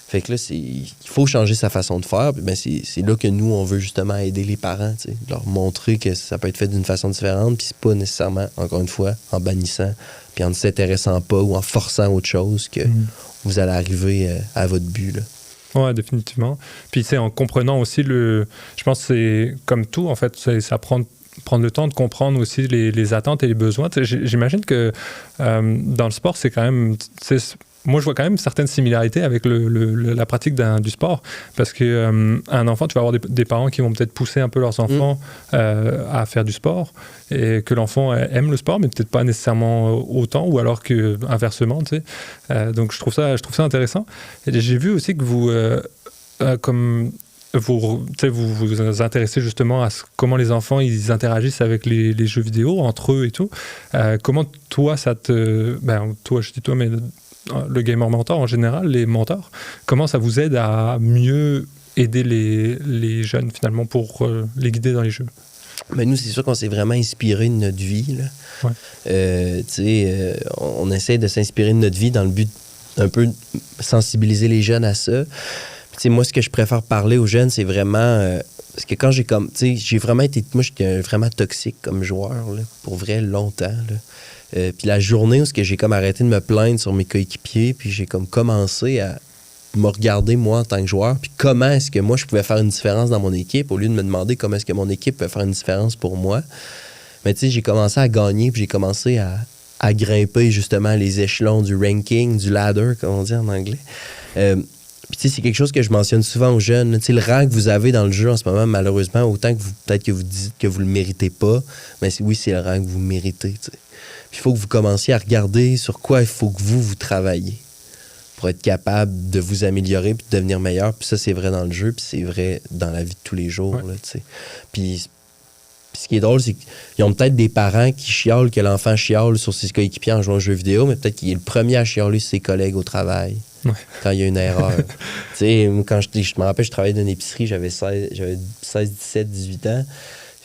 S2: Fait que là, il faut changer sa façon de faire. Puis ben, c'est là que nous, on veut justement aider les parents, t'sais, leur montrer que ça peut être fait d'une façon différente, puis c'est pas nécessairement, encore une fois, en bannissant, puis en ne s'intéressant pas ou en forçant autre chose que vous allez arriver à votre but, là.
S1: Ouais, définitivement. Puis, en comprenant aussi je pense que c'est comme tout, en fait, ça prendre le temps de comprendre aussi les attentes et les besoins. J'imagine que dans le sport, c'est quand même... Moi, je vois quand même certaines similarités avec la pratique du sport. Parce qu'un enfant, tu vas avoir des parents qui vont peut-être pousser un peu leurs enfants à faire du sport et que l'enfant aime le sport, mais peut-être pas nécessairement autant, ou alors que inversement, tu sais. Donc, je trouve ça intéressant. Et j'ai vu aussi que vous vous intéressez justement à comment les enfants ils interagissent avec les jeux vidéo entre eux et tout. Comment toi, toi, je dis toi, mais le gamer mentor en général, les mentors, comment ça vous aide à mieux aider les jeunes finalement pour les guider dans les jeux?
S2: Ben nous, c'est sûr qu'on s'est vraiment inspiré de notre vie, là. Ouais. On essaie de s'inspirer de notre vie dans le but d'un peu sensibiliser les jeunes à ça. T'sais, moi, ce que je préfère parler aux jeunes, c'est vraiment... parce que quand j'ai vraiment été... Moi, j'étais vraiment toxique comme joueur, là, pour vrai, longtemps. Puis la journée où j'ai comme arrêté de me plaindre sur mes coéquipiers, puis j'ai comme commencé à me regarder, moi, en tant que joueur, puis comment est-ce que moi, je pouvais faire une différence dans mon équipe, au lieu de me demander comment est-ce que mon équipe peut faire une différence pour moi. Mais tu sais, j'ai commencé à gagner, puis j'ai commencé à grimper, justement, les échelons du ranking, du ladder, comme on dit en anglais. Puis tu sais, c'est quelque chose que je mentionne souvent aux jeunes. Tu sais, le rang que vous avez dans le jeu en ce moment, malheureusement, autant que peut-être que vous dites que vous le méritez pas, mais oui, c'est le rang que vous méritez. Puis il faut que vous commenciez à regarder sur quoi il faut que vous travaillez pour être capable de vous améliorer puis de devenir meilleur. Puis ça, c'est vrai dans le jeu, puis c'est vrai dans la vie de tous les jours.
S1: Ouais.
S2: Là, tu sais. Puis ce qui est drôle, c'est qu'ils ont peut-être des parents qui chiolent que l'enfant chiole sur ses coéquipiers en jouant aux jeux vidéo, mais peut-être qu'il est le premier à chialer sur ses collègues au travail. Ouais. Quand il y a une erreur. Tu sais, quand je me rappelle, je travaillais dans une épicerie, j'avais 16, 17, 18 ans.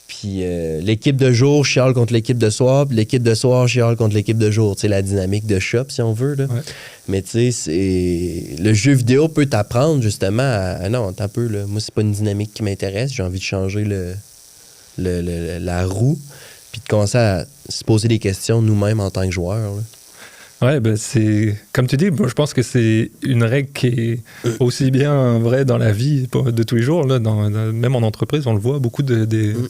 S2: Puis l'équipe de jour chiale contre l'équipe de soir, puis l'équipe de soir chiale contre l'équipe de jour. Tu sais, la dynamique de shop, si on veut. Là. Ouais. Mais tu sais, le jeu vidéo peut t'apprendre justement à non, attends un peu, là. Moi, c'est pas une dynamique qui m'intéresse. J'ai envie de changer la roue, puis de commencer à se poser des questions nous-mêmes en tant que joueurs. Là.
S1: Ouais, ben c'est comme tu dis, moi je pense que c'est une règle qui est aussi bien vraie dans la vie de tous les jours, là, même en entreprise, on le voit, beaucoup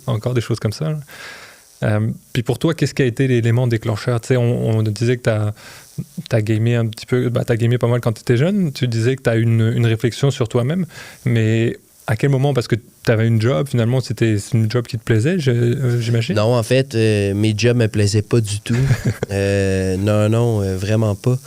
S1: encore des choses comme ça. Puis pour toi, qu'est-ce qui a été l'élément déclencheur? Tu sais, on disait que t'as gamé un petit peu, t'as gamé pas mal quand tu étais jeune, tu disais que t'as une réflexion sur toi-même, mais à quel moment? Parce que tu avais une job, finalement, c'était une job qui te plaisait, j'imagine?
S2: Non, en fait, mes jobs me plaisaient pas du tout. Non, vraiment pas.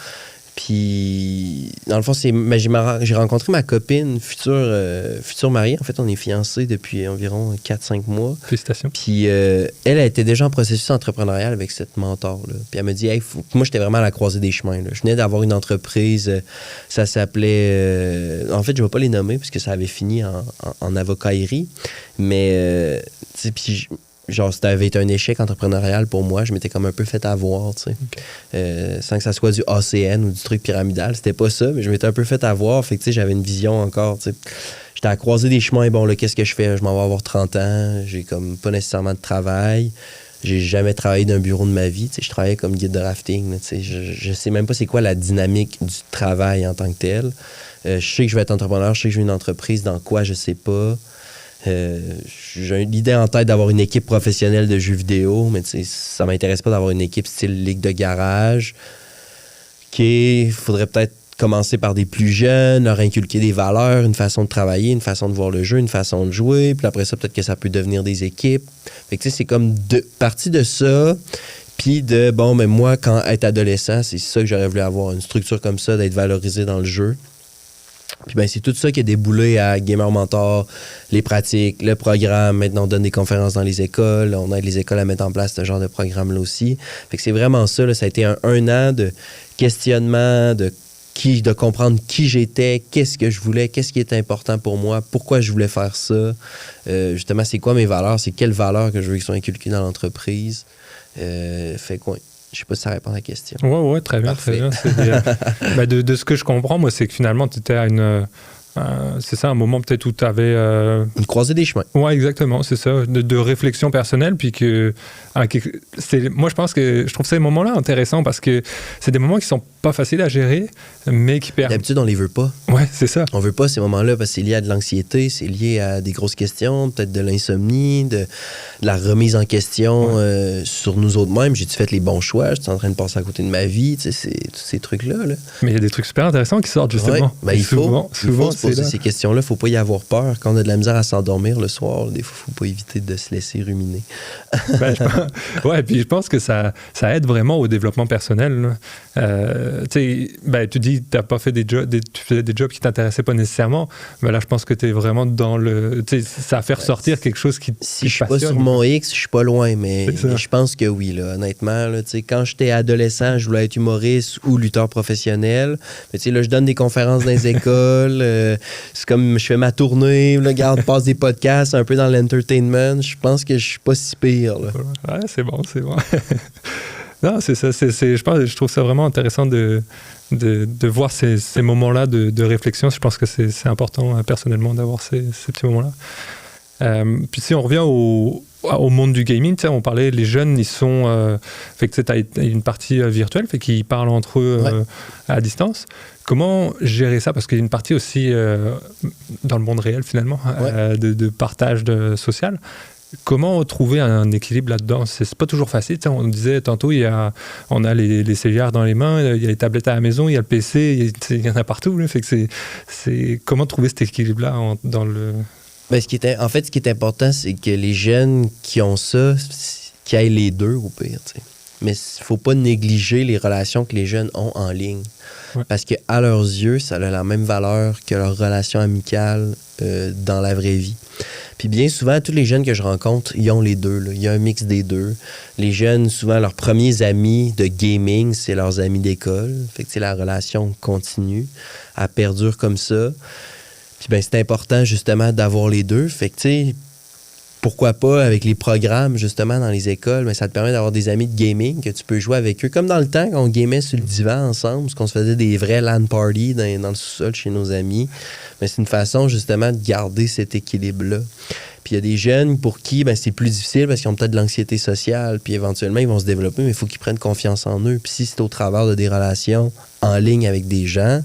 S2: Puis, dans le fond, j'ai rencontré ma copine, future mariée. En fait, on est fiancés depuis environ 4-5 mois.
S1: Félicitations.
S2: Puis, elle était déjà en processus entrepreneurial avec cette mentor-là. Puis, elle me dit, hey, moi, j'étais vraiment à la croisée des chemins. Là. Je venais d'avoir une entreprise, ça s'appelait... en fait, je ne vais pas les nommer parce que ça avait fini en avocaillerie. Mais, tu sais, puis... Genre, ça avait été un échec entrepreneurial pour moi. Je m'étais comme un peu fait avoir, tu sais. Okay. Sans que ça soit du ACN ou du truc pyramidal. C'était pas ça, mais je m'étais un peu fait avoir. Fait que, tu sais, j'avais une vision encore, tu sais. J'étais à croiser des chemins. Bon, là, qu'est-ce que je fais? Je m'en vais avoir 30 ans. J'ai comme pas nécessairement de travail. J'ai jamais travaillé d'un bureau de ma vie. Tu sais, je travaillais comme guide de rafting, là, tu sais. Je sais même pas c'est quoi la dynamique du travail en tant que tel. Je sais que je vais être entrepreneur. Je sais que je vais une entreprise. Dans quoi, je sais pas. J'ai l'idée en tête d'avoir une équipe professionnelle de jeux vidéo, mais ça m'intéresse pas d'avoir une équipe style ligue de garage. Il faudrait peut-être commencer par des plus jeunes, leur inculquer des valeurs, une façon de travailler, une façon de voir le jeu, une façon de jouer. Puis après ça, peut-être que ça peut devenir des équipes. Fait que c'est comme partie de ça. Puis mais moi, quand être adolescent, c'est ça que j'aurais voulu avoir, une structure comme ça, d'être valorisé dans le jeu. Puis ben, c'est tout ça qui a déboulé à Gamer Mentor, les pratiques, le programme. Maintenant, on donne des conférences dans les écoles. On aide les écoles à mettre en place ce genre de programme-là aussi. Fait que c'est vraiment ça. Là, ça a été un an de questionnement, de comprendre qui j'étais, qu'est-ce que je voulais, qu'est-ce qui était important pour moi, pourquoi je voulais faire ça. Justement, c'est quoi mes valeurs, c'est quelles valeurs que je veux qu'ils soient inculquées dans l'entreprise. Fait quoi. Je sais pas si ça répond à la question.
S1: Ouais, très bien,
S2: Parfait.
S1: très bien. De ce que je comprends, moi, c'est que finalement, tu étais à c'est ça, un moment peut-être où tu avais...
S2: Une croisée des chemins.
S1: Ouais, exactement, c'est ça, de réflexion personnelle, puis que... moi, je trouve ces moments-là intéressants parce que c'est des moments qui sont pas faciles à gérer, mais qui permettent...
S2: D'habitude, on les veut pas.
S1: Ouais, c'est ça.
S2: On veut pas ces moments-là parce que c'est lié à de l'anxiété, c'est lié à des grosses questions, peut-être de l'insomnie, de la remise en question sur nous autres mêmes. J'ai-tu fait les bons choix? Je suis en train de passer à côté de ma vie? Tu sais, c'est tous ces trucs-là. Là.
S1: Mais il y a des trucs super intéressants qui sortent, justement.
S2: Ouais, ben, il faut
S1: souvent,
S2: se poser ces questions-là. Il ne faut pas y avoir peur. Quand on a de la misère à s'endormir le soir, des fois, il ne faut pas éviter de se laisser ruminer.
S1: Ouais, puis je pense que ça aide vraiment au développement personnel. Tu dis que tu n'as pas fait tu faisais des jobs qui ne t'intéressaient pas nécessairement, mais là, je pense que tu es vraiment dans le... Ça a fait ressortir quelque chose qui
S2: Si je suis pas sur mon X, je suis pas loin, mais je pense que oui, là, honnêtement. Là, quand j'étais adolescent, je voulais être humoriste ou lutteur professionnel. Mais là, je donne des conférences dans les écoles. C'est comme je fais ma tournée, là, passe des podcasts un peu dans l'entertainment. Je pense que je suis pas si pire. Là.
S1: Ouais, c'est bon. Non, c'est ça. Je trouve ça vraiment intéressant de voir ces moments-là de réflexion. Je pense que c'est important personnellement d'avoir ces petits moments-là. Puis si on revient au monde du gaming, on parlait, les jeunes, ils sont... fait que tu as une partie virtuelle, fait qu'ils parlent entre eux à distance. Comment gérer ça? Parce qu'il y a une partie aussi dans le monde réel, finalement, de partage social. Comment trouver un équilibre là-dedans? C'est pas toujours facile. On disait tantôt, on a les cellulaires dans les mains, il y a les tablettes à la maison, il y a le PC, il y en a partout. Là, fait que c'est comment trouver cet équilibre-là dans le...
S2: Ben, ce qui est important, c'est que les jeunes qui ont ça, qu'ils aient les deux au pire. T'sais. Mais il ne faut pas négliger les relations que les jeunes ont en ligne. Ouais. Parce qu'à leurs yeux, ça a la même valeur que leur relation amicale dans la vraie vie. Puis bien souvent, tous les jeunes que je rencontre, ils ont les deux. Là. Il y a un mix des deux. Les jeunes, souvent, leurs premiers amis de gaming, c'est leurs amis d'école. Fait que la relation continue, elle perdure comme ça. Puis ben c'est important, justement, d'avoir les deux. Fait que, tu sais, pourquoi pas avec les programmes, justement, dans les écoles, mais ça te permet d'avoir des amis de gaming que tu peux jouer avec eux. Comme dans le temps, quand on gamait sur le divan ensemble, parce qu'on se faisait des vrais LAN parties dans le sous-sol chez nos amis. Mais c'est une façon, justement, de garder cet équilibre-là. Puis il y a des jeunes pour qui c'est plus difficile parce qu'ils ont peut-être de l'anxiété sociale, puis éventuellement, ils vont se développer, mais il faut qu'ils prennent confiance en eux. Puis si c'est au travers de des relations en ligne avec des gens,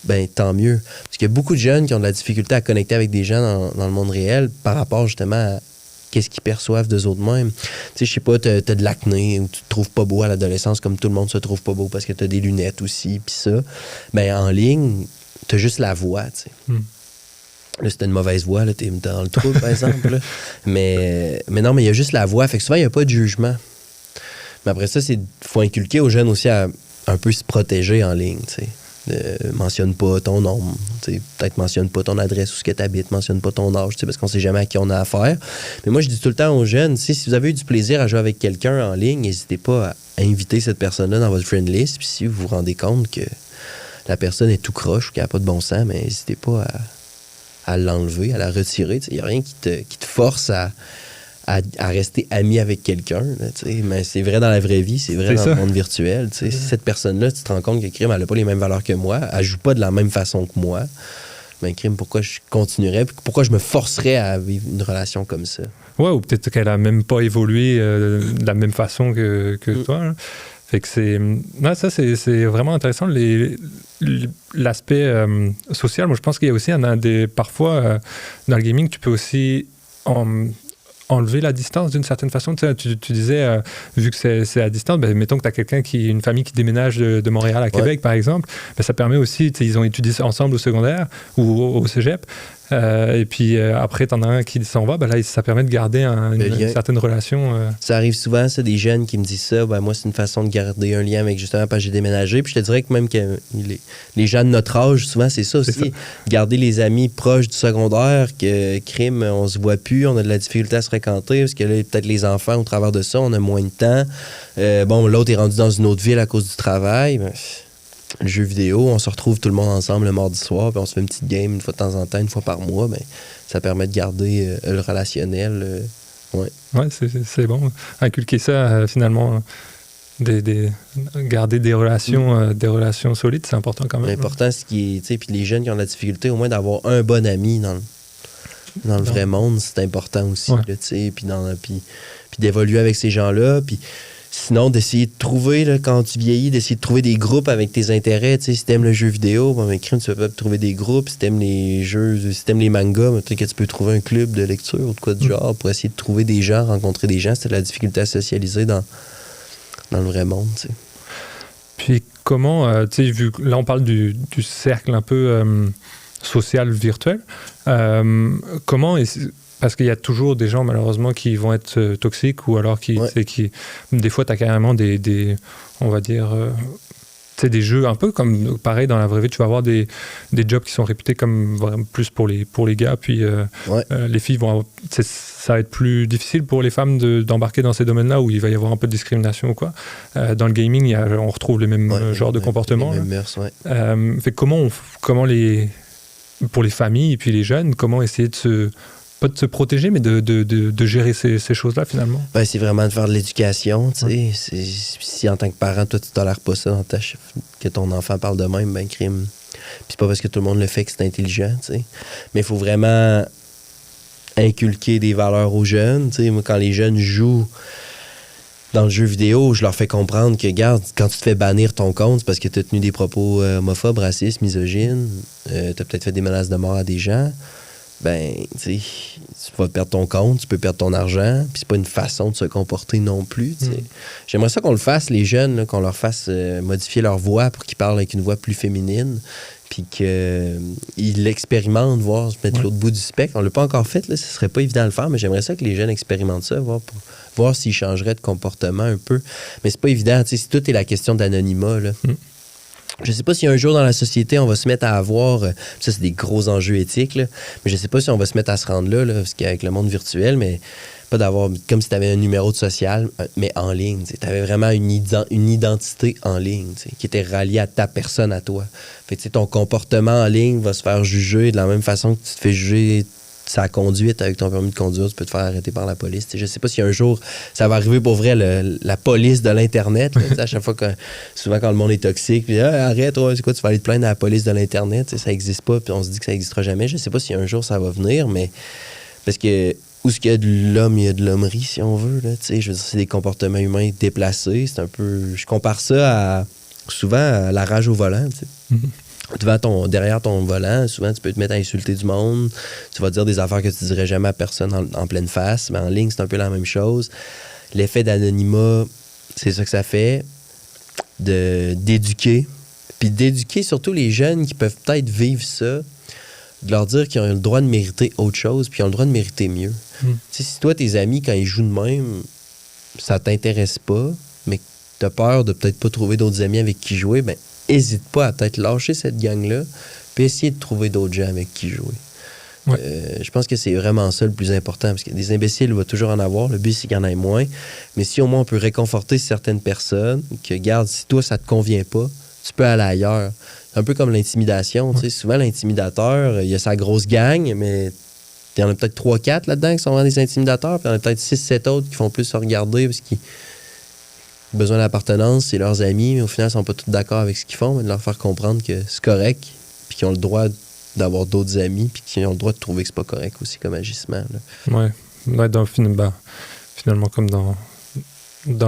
S2: ben tant mieux. Parce qu'il y a beaucoup de jeunes qui ont de la difficulté à connecter avec des gens dans le monde réel par rapport justement à qu'est-ce qu'ils perçoivent d'eux autres mêmes. Tu sais, je sais pas, t'as de l'acné ou tu te trouves pas beau à l'adolescence comme tout le monde se trouve pas beau parce que t'as des lunettes aussi, puis ça. Ben en ligne, t'as juste la voix, tu sais. Là, si t'as une mauvaise voix, là, t'es dans le trou, par exemple. Là. Mais non, mais il y a juste la voix. Fait que souvent, il n'y a pas de jugement. Mais après ça, faut inculquer aux jeunes aussi à un peu se protéger en ligne, tu sais. Mentionne pas ton nom, peut-être mentionne pas ton adresse ou ce que tu habites, mentionne pas ton âge, parce qu'on sait jamais à qui on a affaire. Mais moi, je dis tout le temps aux jeunes, si vous avez eu du plaisir à jouer avec quelqu'un en ligne, n'hésitez pas à inviter cette personne-là dans votre friend list. Puis si vous vous rendez compte que la personne est tout croche ou qu'elle n'a pas de bon sens, mais n'hésitez pas à l'enlever, à la retirer. Il n'y a rien qui te force à rester ami avec quelqu'un. Là, mais c'est vrai dans la vraie vie, c'est vrai dans le monde virtuel. Si cette personne-là, tu te rends compte que crime, elle n'a pas les mêmes valeurs que moi, elle ne joue pas de la même façon que moi, ben crime, pourquoi je continuerais, pourquoi je me forcerais à vivre une relation comme ça? Ouais,
S1: ou peut-être qu'elle n'a même pas évolué de la même façon que toi. Hein. Fait que c'est vraiment intéressant, l'aspect social. Moi, je pense qu'il y a aussi parfois, dans le gaming, tu peux aussi enlever la distance d'une certaine façon. Tu disais, vu que c'est à distance, ben, mettons que tu as une famille qui déménage de Montréal à Québec, par exemple, ben, ça permet aussi, ils ont étudié ensemble au secondaire ou au cégep, Et puis après, t'en as un qui s'en va, là, ça permet de garder une certaine relation.
S2: Ça arrive souvent, ça, des jeunes qui me disent ça. Moi, c'est une façon de garder un lien avec, justement, parce que j'ai déménagé. Puis je te dirais que même que les gens de notre âge, souvent, c'est ça aussi. C'est ça. Garder les amis proches du secondaire, que crime, on se voit plus, on a de la difficulté à se fréquenter, parce que là, peut-être les enfants, au travers de ça, on a moins de temps. L'autre est rendu dans une autre ville à cause du travail. Le jeu vidéo, on se retrouve tout le monde ensemble le mardi soir, puis on se fait une petite game une fois de temps en temps, une fois par mois. Ça permet de garder le relationnel.
S1: Ouais, c'est bon. Inculquer ça, finalement, garder des relations solides, c'est important quand même.
S2: L'important, c'est puis les jeunes qui ont de la difficulté, au moins d'avoir un bon ami dans le vrai monde, c'est important aussi. Puis d'évoluer avec ces gens-là. Puis sinon, d'essayer de trouver, là, quand tu vieillis, d'essayer de trouver des groupes avec tes intérêts. Si t'aimes le jeu vidéo, tu peux trouver des groupes. Si t'aimes les jeux, si t'aimes les mangas, peut-être que tu peux trouver un club de lecture ou de quoi du genre pour essayer de trouver des gens, rencontrer des gens. C'est de la difficulté à socialiser dans le vrai monde. T'sais.
S1: Puis comment, là on parle du cercle un peu social virtuel, comment parce qu'il y a toujours des gens, malheureusement, qui vont être toxiques ou alors qui des fois, tu as carrément des on va dire, des jeux un peu comme, pareil, dans la vraie vie, tu vas avoir des jobs qui sont réputés comme vraiment plus pour les gars, puis les filles ça va être plus difficile pour les femmes d'embarquer dans ces domaines-là où il va y avoir un peu de discrimination ou quoi. Dans le gaming, on retrouve les mêmes genres de comportements.
S2: Les mêmes mœurs,
S1: fait comment pour les familles et puis les jeunes, comment essayer pas de se protéger, mais de gérer ces choses-là, finalement?
S2: C'est vraiment de faire de l'éducation, Si en tant que parent, toi, tu tolères pas ça que ton enfant parle de même, crime. Puis c'est pas parce que tout le monde le fait que c'est intelligent, Mais il faut vraiment inculquer des valeurs aux jeunes, Moi, quand les jeunes jouent dans le jeu vidéo, je leur fais comprendre que, regarde, quand tu te fais bannir ton compte, c'est parce que tu as tenu des propos homophobes, racistes, misogynes, tu as peut-être fait des menaces de mort à des gens. Tu vas perdre ton compte, tu peux perdre ton argent, puis c'est pas une façon de se comporter non plus. J'aimerais ça qu'on le fasse, les jeunes, là, qu'on leur fasse modifier leur voix pour qu'ils parlent avec une voix plus féminine, puis qu'ils l'expérimentent, voir se mettre l'autre bout du spectre. On l'a pas encore fait, là, ce serait pas évident à le faire, mais j'aimerais ça que les jeunes expérimentent ça, voir s'ils changeraient de comportement un peu. Mais c'est pas évident, si tout est la question d'anonymat, là. Je sais pas si un jour dans la société, on va se mettre à avoir... ça, c'est des gros enjeux éthiques, là, mais je sais pas si on va se mettre à se rendre là parce qu'avec le monde virtuel, mais pas d'avoir... Comme si tu avais un numéro de social, mais en ligne. Tu avais vraiment une identité en ligne qui était ralliée à ta personne, à toi. Fait que ton comportement en ligne va se faire juger de la même façon que tu te fais juger sa conduite avec ton permis de conduire, tu peux te faire arrêter par la police. Je sais pas si un jour ça va arriver pour vrai, la police de l'Internet. À chaque fois souvent quand le monde est toxique, puis arrête, c'est quoi, tu vas aller te plaindre à la police de l'Internet, ça n'existe pas, puis on se dit que ça n'existera jamais. Je sais pas si un jour ça va venir, mais parce que où est-ce qu'il y a de l'homme, il y a de l'hommerie, si on veut. Là, je veux dire, c'est des comportements humains déplacés. C'est un peu. Je compare ça souvent à la rage au volant. Derrière ton volant, souvent, tu peux te mettre à insulter du monde. Tu vas dire des affaires que tu dirais jamais à personne en pleine face. Mais en ligne, c'est un peu la même chose. L'effet d'anonymat, c'est ça que ça fait. D'éduquer. Puis d'éduquer surtout les jeunes qui peuvent peut-être vivre ça. De leur dire qu'ils ont le droit de mériter autre chose, puis ils ont le droit de mériter mieux. Si toi, tes amis, quand ils jouent de même, ça t'intéresse pas, mais que t'as peur de peut-être pas trouver d'autres amis avec qui jouer, hésite pas à peut-être lâcher cette gang-là, puis essayer de trouver d'autres gens avec qui jouer. Je pense que c'est vraiment ça le plus important, parce que des imbéciles, il va toujours en avoir. Le but, c'est qu'il y en ait moins. Mais si au moins on peut réconforter certaines personnes, que regarde, si toi, ça te convient pas, tu peux aller ailleurs. C'est un peu comme l'intimidation. Souvent, l'intimidateur, il y a sa grosse gang, mais il y en a peut-être 3-4 là-dedans qui sont vraiment des intimidateurs, puis il y en a peut-être 6-7 autres qui font plus se regarder parce qu'ils ont besoin d'appartenance, c'est leurs amis, mais au final, ils sont pas tous d'accord avec ce qu'ils font, mais de leur faire comprendre que c'est correct, puis qu'ils ont le droit d'avoir d'autres amis, puis qu'ils ont le droit de trouver que c'est pas correct aussi comme agissement. Là.
S1: Finalement, comme dans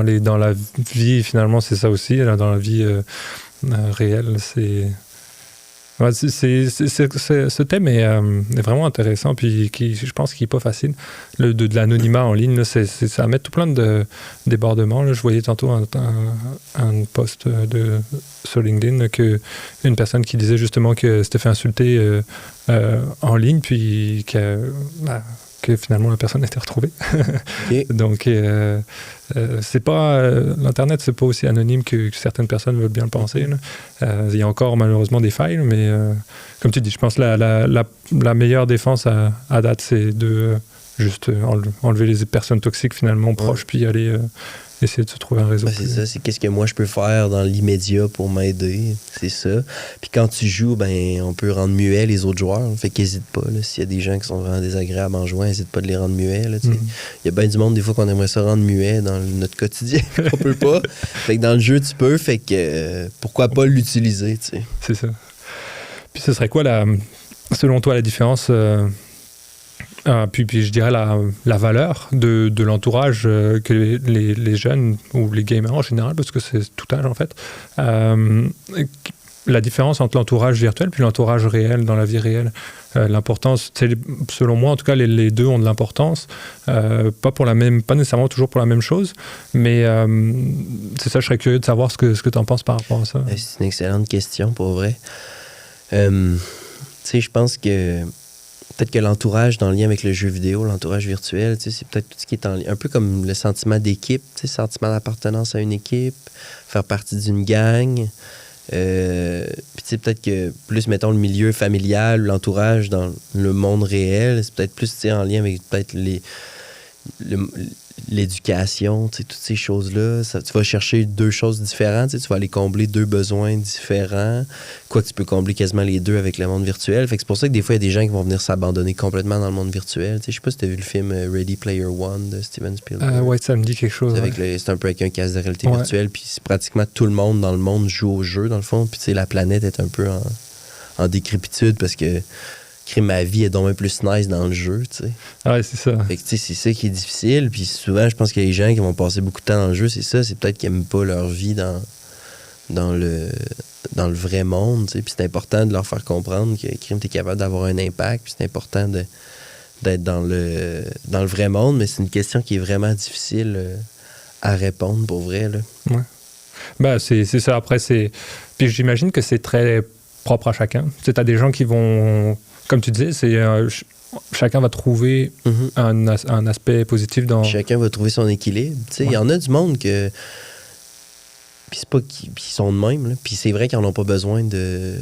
S1: la vie, finalement, c'est ça aussi. Là, dans la vie réelle, Ouais, ce thème est vraiment intéressant, puis je pense qu'il n'est pas facile. De l'anonymat en ligne, là, ça met tout plein de débordements. Là. Je voyais tantôt un post sur LinkedIn une personne qui disait justement que s'était fait insulter en ligne, puis que finalement la personne a été retrouvée. Okay. Donc, c'est pas l'Internet, c'est pas aussi anonyme que certaines personnes veulent bien le penser. Il y a encore malheureusement des failles, mais comme tu dis, je pense que la meilleure défense à date, c'est de juste enlever les personnes toxiques finalement proches, puis aller essayer de se trouver un réseau.
S2: Ben, c'est ça, c'est qu'est-ce que moi je peux faire dans l'immédiat pour m'aider, c'est ça. Puis quand tu joues, ben on peut rendre muet les autres joueurs, fait qu'hésite pas, là, s'il y a des gens qui sont vraiment désagréables en jouant, n'hésite pas de les rendre muets, là, tu sais. Il y a bien du monde des fois qu'on aimerait ça rendre muet dans notre quotidien, on peut pas. Fait que dans le jeu tu peux, fait que pourquoi pas l'utiliser, tu sais.
S1: C'est ça. Puis ce serait quoi selon toi la différence puis je dirais la valeur de l'entourage que les jeunes ou les gamers en général, parce que c'est tout âge en fait, la différence entre l'entourage virtuel puis l'entourage réel dans la vie réelle. L'importance, selon moi en tout cas, les deux ont de l'importance, pas nécessairement toujours pour la même chose, mais c'est ça, je serais curieux de savoir ce que tu en penses par rapport à ça.
S2: C'est une excellente question pour vrai. Tu sais, je pense que peut-être que l'entourage dans le lien avec le jeu vidéo, l'entourage virtuel, c'est peut-être tout ce qui est en lien, un peu comme le sentiment d'équipe, le sentiment d'appartenance à une équipe, faire partie d'une gang. Puis peut-être que plus, mettons, le milieu familial, l'entourage dans le monde réel, c'est peut-être plus en lien avec peut-être l'éducation, toutes ces choses-là. Tu vas chercher deux choses différentes, tu vas aller combler deux besoins différents, quoi que tu peux combler quasiment les deux avec le monde virtuel. Fait que c'est pour ça que des fois, il y a des gens qui vont venir s'abandonner complètement dans le monde virtuel. Je sais pas si tu as vu le film Ready Player One de Steven Spielberg.
S1: Ouais, ça me dit quelque chose.
S2: C'est un peu avec un casque de réalité virtuelle, puis c'est pratiquement tout le monde dans le monde joue au jeu, dans le fond. Puis la planète est un peu en décrépitude parce que ma vie est donc un plus nice dans le jeu, tu sais.
S1: Ouais, c'est ça.
S2: Fait que, tu sais, c'est ça qui est difficile. Puis souvent, je pense qu'il y a des gens qui vont passer beaucoup de temps dans le jeu, c'est ça. C'est peut-être qu'ils n'aiment pas leur vie dans le vrai monde, tu sais. Puis c'est important de leur faire comprendre que crime, t'es capable d'avoir un impact. Puis c'est important d'être dans le vrai monde. Mais c'est une question qui est vraiment difficile à répondre, pour vrai, là.
S1: Ouais. Ben, c'est ça. Après, puis j'imagine que c'est très propre à chacun. Tu sais, t'as des gens qui vont... Comme tu disais, chacun va trouver un aspect positif dans...
S2: Chacun va trouver son équilibre. Il y en a du monde que... Puis c'est pas qu'ils sont de même. Là. Puis c'est vrai qu'ils n'en ont pas besoin de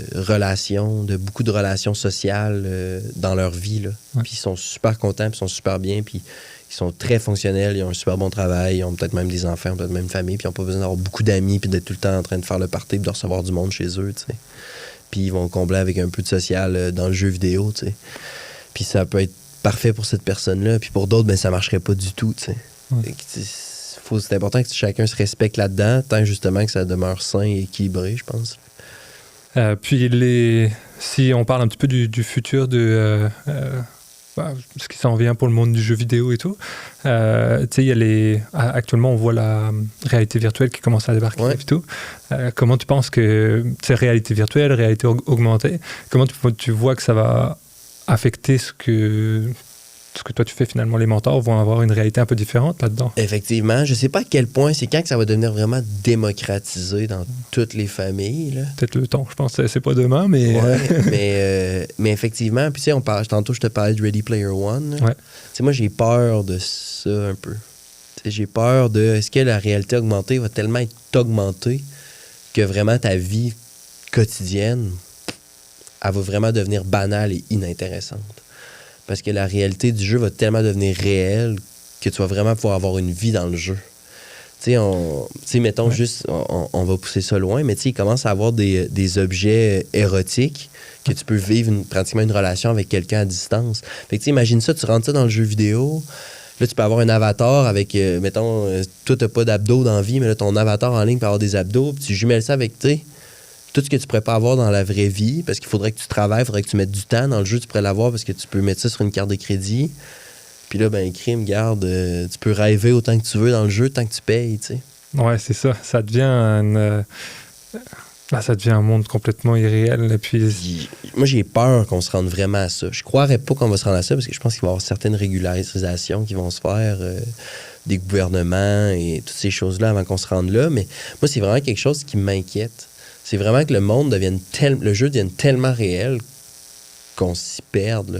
S2: beaucoup de relations sociales dans leur vie. Là. Ouais. Puis ils sont super contents, puis ils sont super bien, puis ils sont très fonctionnels, ils ont un super bon travail, ils ont peut-être même des enfants, peut-être même une famille, puis ils n'ont pas besoin d'avoir beaucoup d'amis, puis d'être tout le temps en train de faire le party, puis de recevoir du monde chez eux, tu sais. Puis ils vont combler avec un peu de social dans le jeu vidéo, tu sais. Puis ça peut être parfait pour cette personne-là, puis pour d'autres, ben ça marcherait pas du tout, tu sais. Ouais. C'est important que chacun se respecte là-dedans, tant justement que ça demeure sain et équilibré, je pense.
S1: Puis si on parle un petit peu du futur de ce qui s'en vient pour le monde du jeu vidéo et tout, tu sais, actuellement on voit la réalité virtuelle qui commence à débarquer et tout. Comment tu penses que réalité virtuelle, réalité augmentée, comment tu vois que ça va affecter ce que toi tu fais finalement? Les mentors vont avoir une réalité un peu différente là-dedans.
S2: Effectivement. Je sais pas à quel point, c'est quand que ça va devenir vraiment démocratisé dans toutes les familles. Là.
S1: Peut-être le temps, je pense que c'est pas demain, mais...
S2: Ouais, mais effectivement, puis tu sais, tantôt je te parlais de Ready Player One. Ouais. Tu sais, moi j'ai peur de ça un peu. T'sais, j'ai peur de, est-ce que la réalité augmentée va tellement être augmentée que vraiment ta vie quotidienne, elle va vraiment devenir banale et inintéressante. Parce que la réalité du jeu va tellement devenir réelle que tu vas vraiment pouvoir avoir une vie dans le jeu. Tu sais, mettons juste, on va pousser ça loin, mais tu sais, il commence à avoir des objets érotiques que tu peux vivre pratiquement une relation avec quelqu'un à distance. Fait que tu sais, imagine ça, tu rentres ça dans le jeu vidéo, là, tu peux avoir un avatar avec, mettons, toi, t'as pas d'abdos dans la vie, mais là, ton avatar en ligne peut avoir des abdos, puis tu jumelles ça avec, tu sais, tout ce que tu pourrais pas avoir dans la vraie vie, parce qu'il faudrait que tu travailles, il faudrait que tu mettes du temps. Dans le jeu, tu pourrais l'avoir parce que tu peux mettre ça sur une carte de crédit. Puis là, ben, crime, garde, tu peux rêver autant que tu veux dans le jeu, tant que tu payes, tu sais.
S1: Ouais, c'est ça. Ça devient Là, ça devient un monde complètement irréel. Et puis...
S2: Moi, j'ai peur qu'on se rende vraiment à ça. Je croirais pas qu'on va se rendre à ça parce que je pense qu'il va y avoir certaines régularisations qui vont se faire des gouvernements et toutes ces choses-là avant qu'on se rende là. Mais moi, c'est vraiment quelque chose qui m'inquiète. C'est vraiment que le monde le jeu devienne tellement réel qu'on s'y perde, là.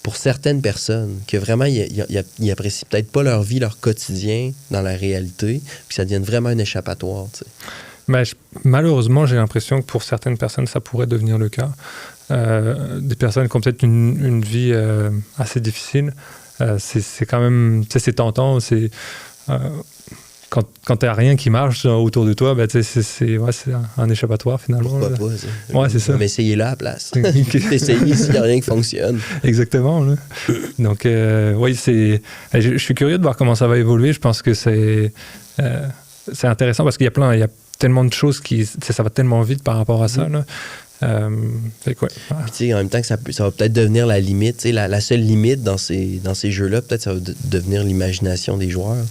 S2: Pour certaines personnes, que vraiment, ils apprécient peut-être pas leur vie, leur quotidien dans la réalité, puis ça devienne vraiment un échappatoire, tu sais.
S1: Mais malheureusement, j'ai l'impression que pour certaines personnes, ça pourrait devenir le cas. Des personnes qui ont peut-être une vie assez difficile, c'est quand même, tu sais, c'est tentant, c'est... Quand tu n'as rien qui marche autour de toi, ben, c'est un échappatoire finalement.
S2: Pourquoi
S1: là.
S2: pas?
S1: Ouais, c'est ça.
S2: Mais essayez-là à la place. Essayez s'il n'y a rien qui fonctionne.
S1: Exactement. Là. Donc, oui, je suis curieux de voir comment ça va évoluer. Je pense que c'est intéressant parce qu'il y a tellement de choses ça va tellement vite par rapport à ça. Là.
S2: Puis, en même temps que ça va peut-être devenir la limite, la seule limite dans ces jeux-là, peut-être ça va devenir l'imagination des joueurs.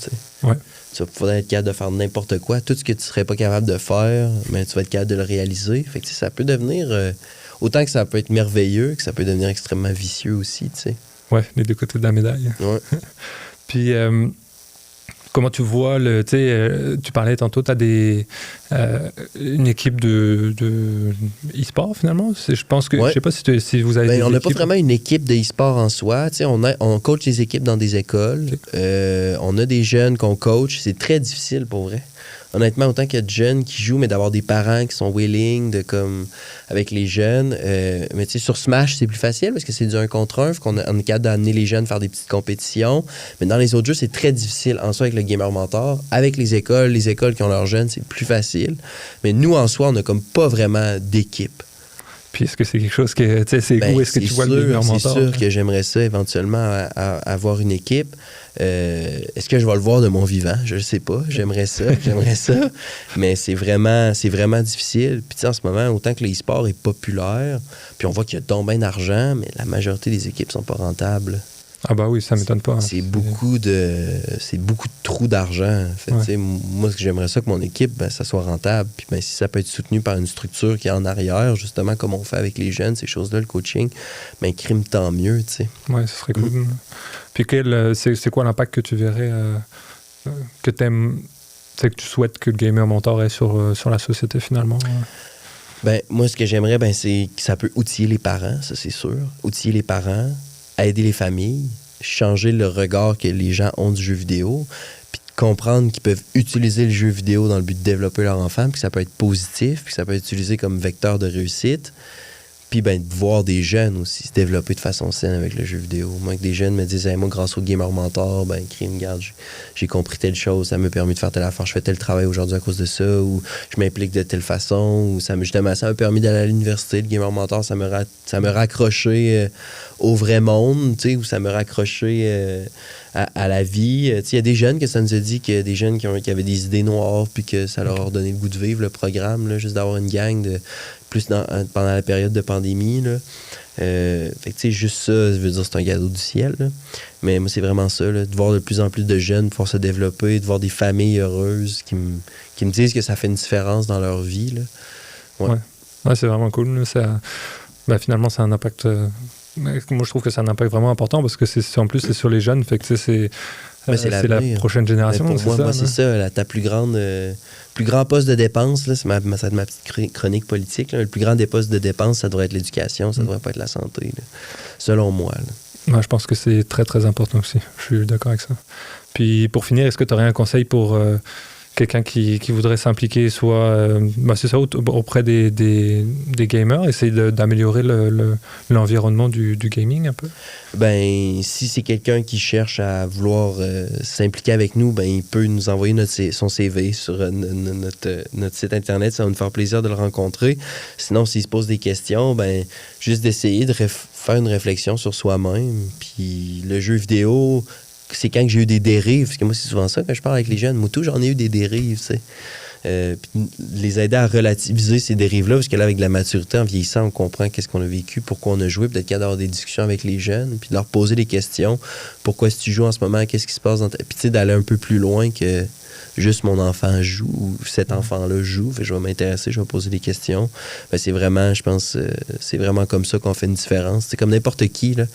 S1: Ouais.
S2: Tu vas pouvoir être capable de faire n'importe quoi. Tout ce que tu serais pas capable de faire, mais tu vas être capable de le réaliser. Fait que ça peut devenir, autant que ça peut être merveilleux, que ça peut devenir extrêmement vicieux aussi. T'sais.
S1: Ouais, les deux côtés de la médaille.
S2: Ouais.
S1: Puis, comment tu vois tu parlais tantôt, tu as une équipe de e-sport finalement. Je pense que, je sais pas si vous avez.
S2: On n'a pas vraiment une équipe de e-sport en soi. On coach les équipes dans des écoles. Okay. On a des jeunes qu'on coach. C'est très difficile pour vrai. Honnêtement, autant qu'il y a de jeunes qui jouent, mais d'avoir des parents qui sont willing avec les jeunes. Mais tu sais, sur Smash, c'est plus facile parce que c'est du 1 contre 1. On est capable d'amener les jeunes faire des petites compétitions. Mais dans les autres jeux, c'est très difficile. En soi, avec le Gamer Mentor, avec les écoles qui ont leurs jeunes, c'est plus facile. Mais nous, en soi, on n'a comme pas vraiment d'équipe.
S1: Puis est-ce que c'est quelque chose que, tu sais, où est-ce que tu vois le Gamer Mentor?
S2: C'est sûr que j'aimerais ça éventuellement avoir une équipe. Est-ce que je vais le voir de mon vivant? Je ne sais pas. J'aimerais ça. Mais c'est vraiment difficile. Puis en ce moment, autant que l'e-sport est populaire, puis on voit qu'il y a donc bien d'argent, mais la majorité des équipes ne sont pas rentables.
S1: Ah bah oui, ça m'étonne pas.
S2: C'est beaucoup de trous d'argent. En fait, ouais. Moi, ce que j'aimerais ça que mon équipe, ça soit rentable. Puis si ça peut être soutenu par une structure qui est en arrière, justement, comme on fait avec les jeunes, ces choses-là, le coaching, crime tant mieux, tu sais.
S1: Ouais, ce serait cool. Puis c'est quoi l'impact que tu verrais, que t'aimes, que tu souhaites que le Gamer Mentor ait sur la société finalement?
S2: Moi, ce que j'aimerais, c'est que ça peut outiller les parents, ça c'est sûr. Outiller les parents, aider les familles, changer le regard que les gens ont du jeu vidéo, puis comprendre qu'ils peuvent utiliser le jeu vidéo dans le but de développer leur enfant, puis que ça peut être positif, puis que ça peut être utilisé comme vecteur de réussite, puis de voir des jeunes aussi se développer de façon saine avec le jeu vidéo. Moi, que des jeunes me disent hey, « moi, grâce au Gamer Mentor, regarde, j'ai compris telle chose, ça m'a permis de faire telle affaire, je fais tel travail aujourd'hui à cause de ça, ou je m'implique de telle façon, ou ça m'a permis d'aller à l'université, le Gamer Mentor, ça m'a raccroché au vrai monde, tu sais, ou ça m'a raccroché à la vie. Il y a des jeunes que ça nous a dit que des jeunes qui avaient des idées noires, puis que ça leur a donné le goût de vivre le programme, là, juste d'avoir une gang plus pendant la période de pandémie. Là. Fait que juste ça, je veux dire, c'est un cadeau du ciel. Là. Mais moi, c'est vraiment ça, là, de voir de plus en plus de jeunes pouvoir se développer, de voir des familles heureuses qui me disent que ça fait une différence dans leur vie. Là.
S1: Ouais, c'est vraiment cool. Là. Ça, finalement, ça a un impact... moi, je trouve que c'est un impact vraiment important parce que en plus, c'est sur les jeunes. Fait que c'est la prochaine génération.
S2: Pour moi, c'est ça. Ta plus grand poste de dépense, là, c'est ma petite chronique politique. Là, le plus grand poste de dépense, ça devrait être l'éducation, ça devrait pas être la santé, là, selon moi.
S1: Là. Je pense que c'est très, très important aussi. Je suis d'accord avec ça. Puis, pour finir, est-ce que tu aurais un conseil pour quelqu'un qui voudrait s'impliquer, soit c'est ça, auprès des gamers, essayer d'améliorer l'environnement du gaming un peu?
S2: Si c'est quelqu'un qui cherche à vouloir s'impliquer avec nous, il peut nous envoyer son CV sur notre site internet. Ça va nous faire plaisir de le rencontrer. Sinon, s'il se pose des questions, juste d'essayer de faire une réflexion sur soi-même. Puis le jeu vidéo... C'est quand j'ai eu des dérives, parce que moi, c'est souvent ça quand je parle avec les jeunes. Moi, j'en ai eu des dérives, tu sais. Puis les aider à relativiser ces dérives-là, parce que là, avec de la maturité, en vieillissant, on comprend qu'est-ce qu'on a vécu, pourquoi on a joué, peut-être qu'il y a d'avoir des discussions avec les jeunes, puis de leur poser des questions. Pourquoi est-ce que tu joues en ce moment? Qu'est-ce qui se passe dans ta... Puis tu sais, d'aller un peu plus loin que juste mon enfant joue ou cet enfant-là joue. Fait que je vais m'intéresser, je vais poser des questions. Ben, c'est vraiment, je pense, c'est vraiment comme ça qu'on fait une différence. C'est comme n'importe qui, là.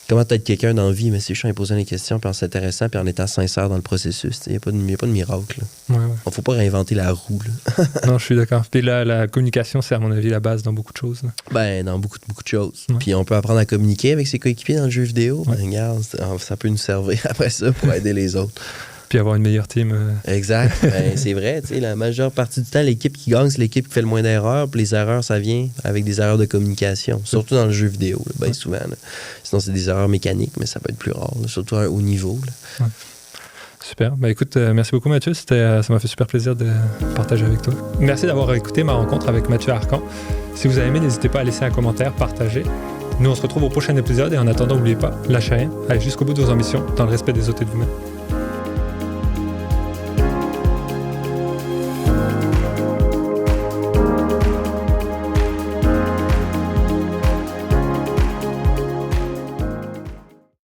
S2: Comment être quelqu'un dans la vie, mais c'est chiant en posant des questions, puis en s'intéressant, puis en étant sincère dans le processus. Il n'y a pas de miracle. Il ne faut pas réinventer la roue.
S1: Non, je suis d'accord. Puis la communication, c'est à mon avis la base dans beaucoup de choses. Là.
S2: Ben, dans beaucoup de choses. Ouais. Puis on peut apprendre à communiquer avec ses coéquipiers dans le jeu vidéo. Ouais. Ben, regarde, ça peut nous servir après ça pour aider les autres.
S1: Puis avoir une meilleure team.
S2: Exact. Ben, c'est vrai. La majeure partie du temps, l'équipe qui gagne, c'est l'équipe qui fait le moins d'erreurs. Puis les erreurs, ça vient avec des erreurs de communication. Surtout dans le jeu vidéo, là, bien souvent. Là. Sinon, c'est des erreurs mécaniques, mais ça peut être plus rare. Là, surtout à un haut niveau. Là.
S1: Ouais. Super. Ben, écoute, merci beaucoup, Mathieu. Ça m'a fait super plaisir de partager avec toi. Merci d'avoir écouté ma rencontre avec Mathieu Arcan. Si vous avez aimé, n'hésitez pas à laisser un commentaire, partager. Nous, on se retrouve au prochain épisode. Et en attendant, n'oubliez pas, lâchez rien. Allez jusqu'au bout de vos ambitions, dans le respect des autres et de vous-même.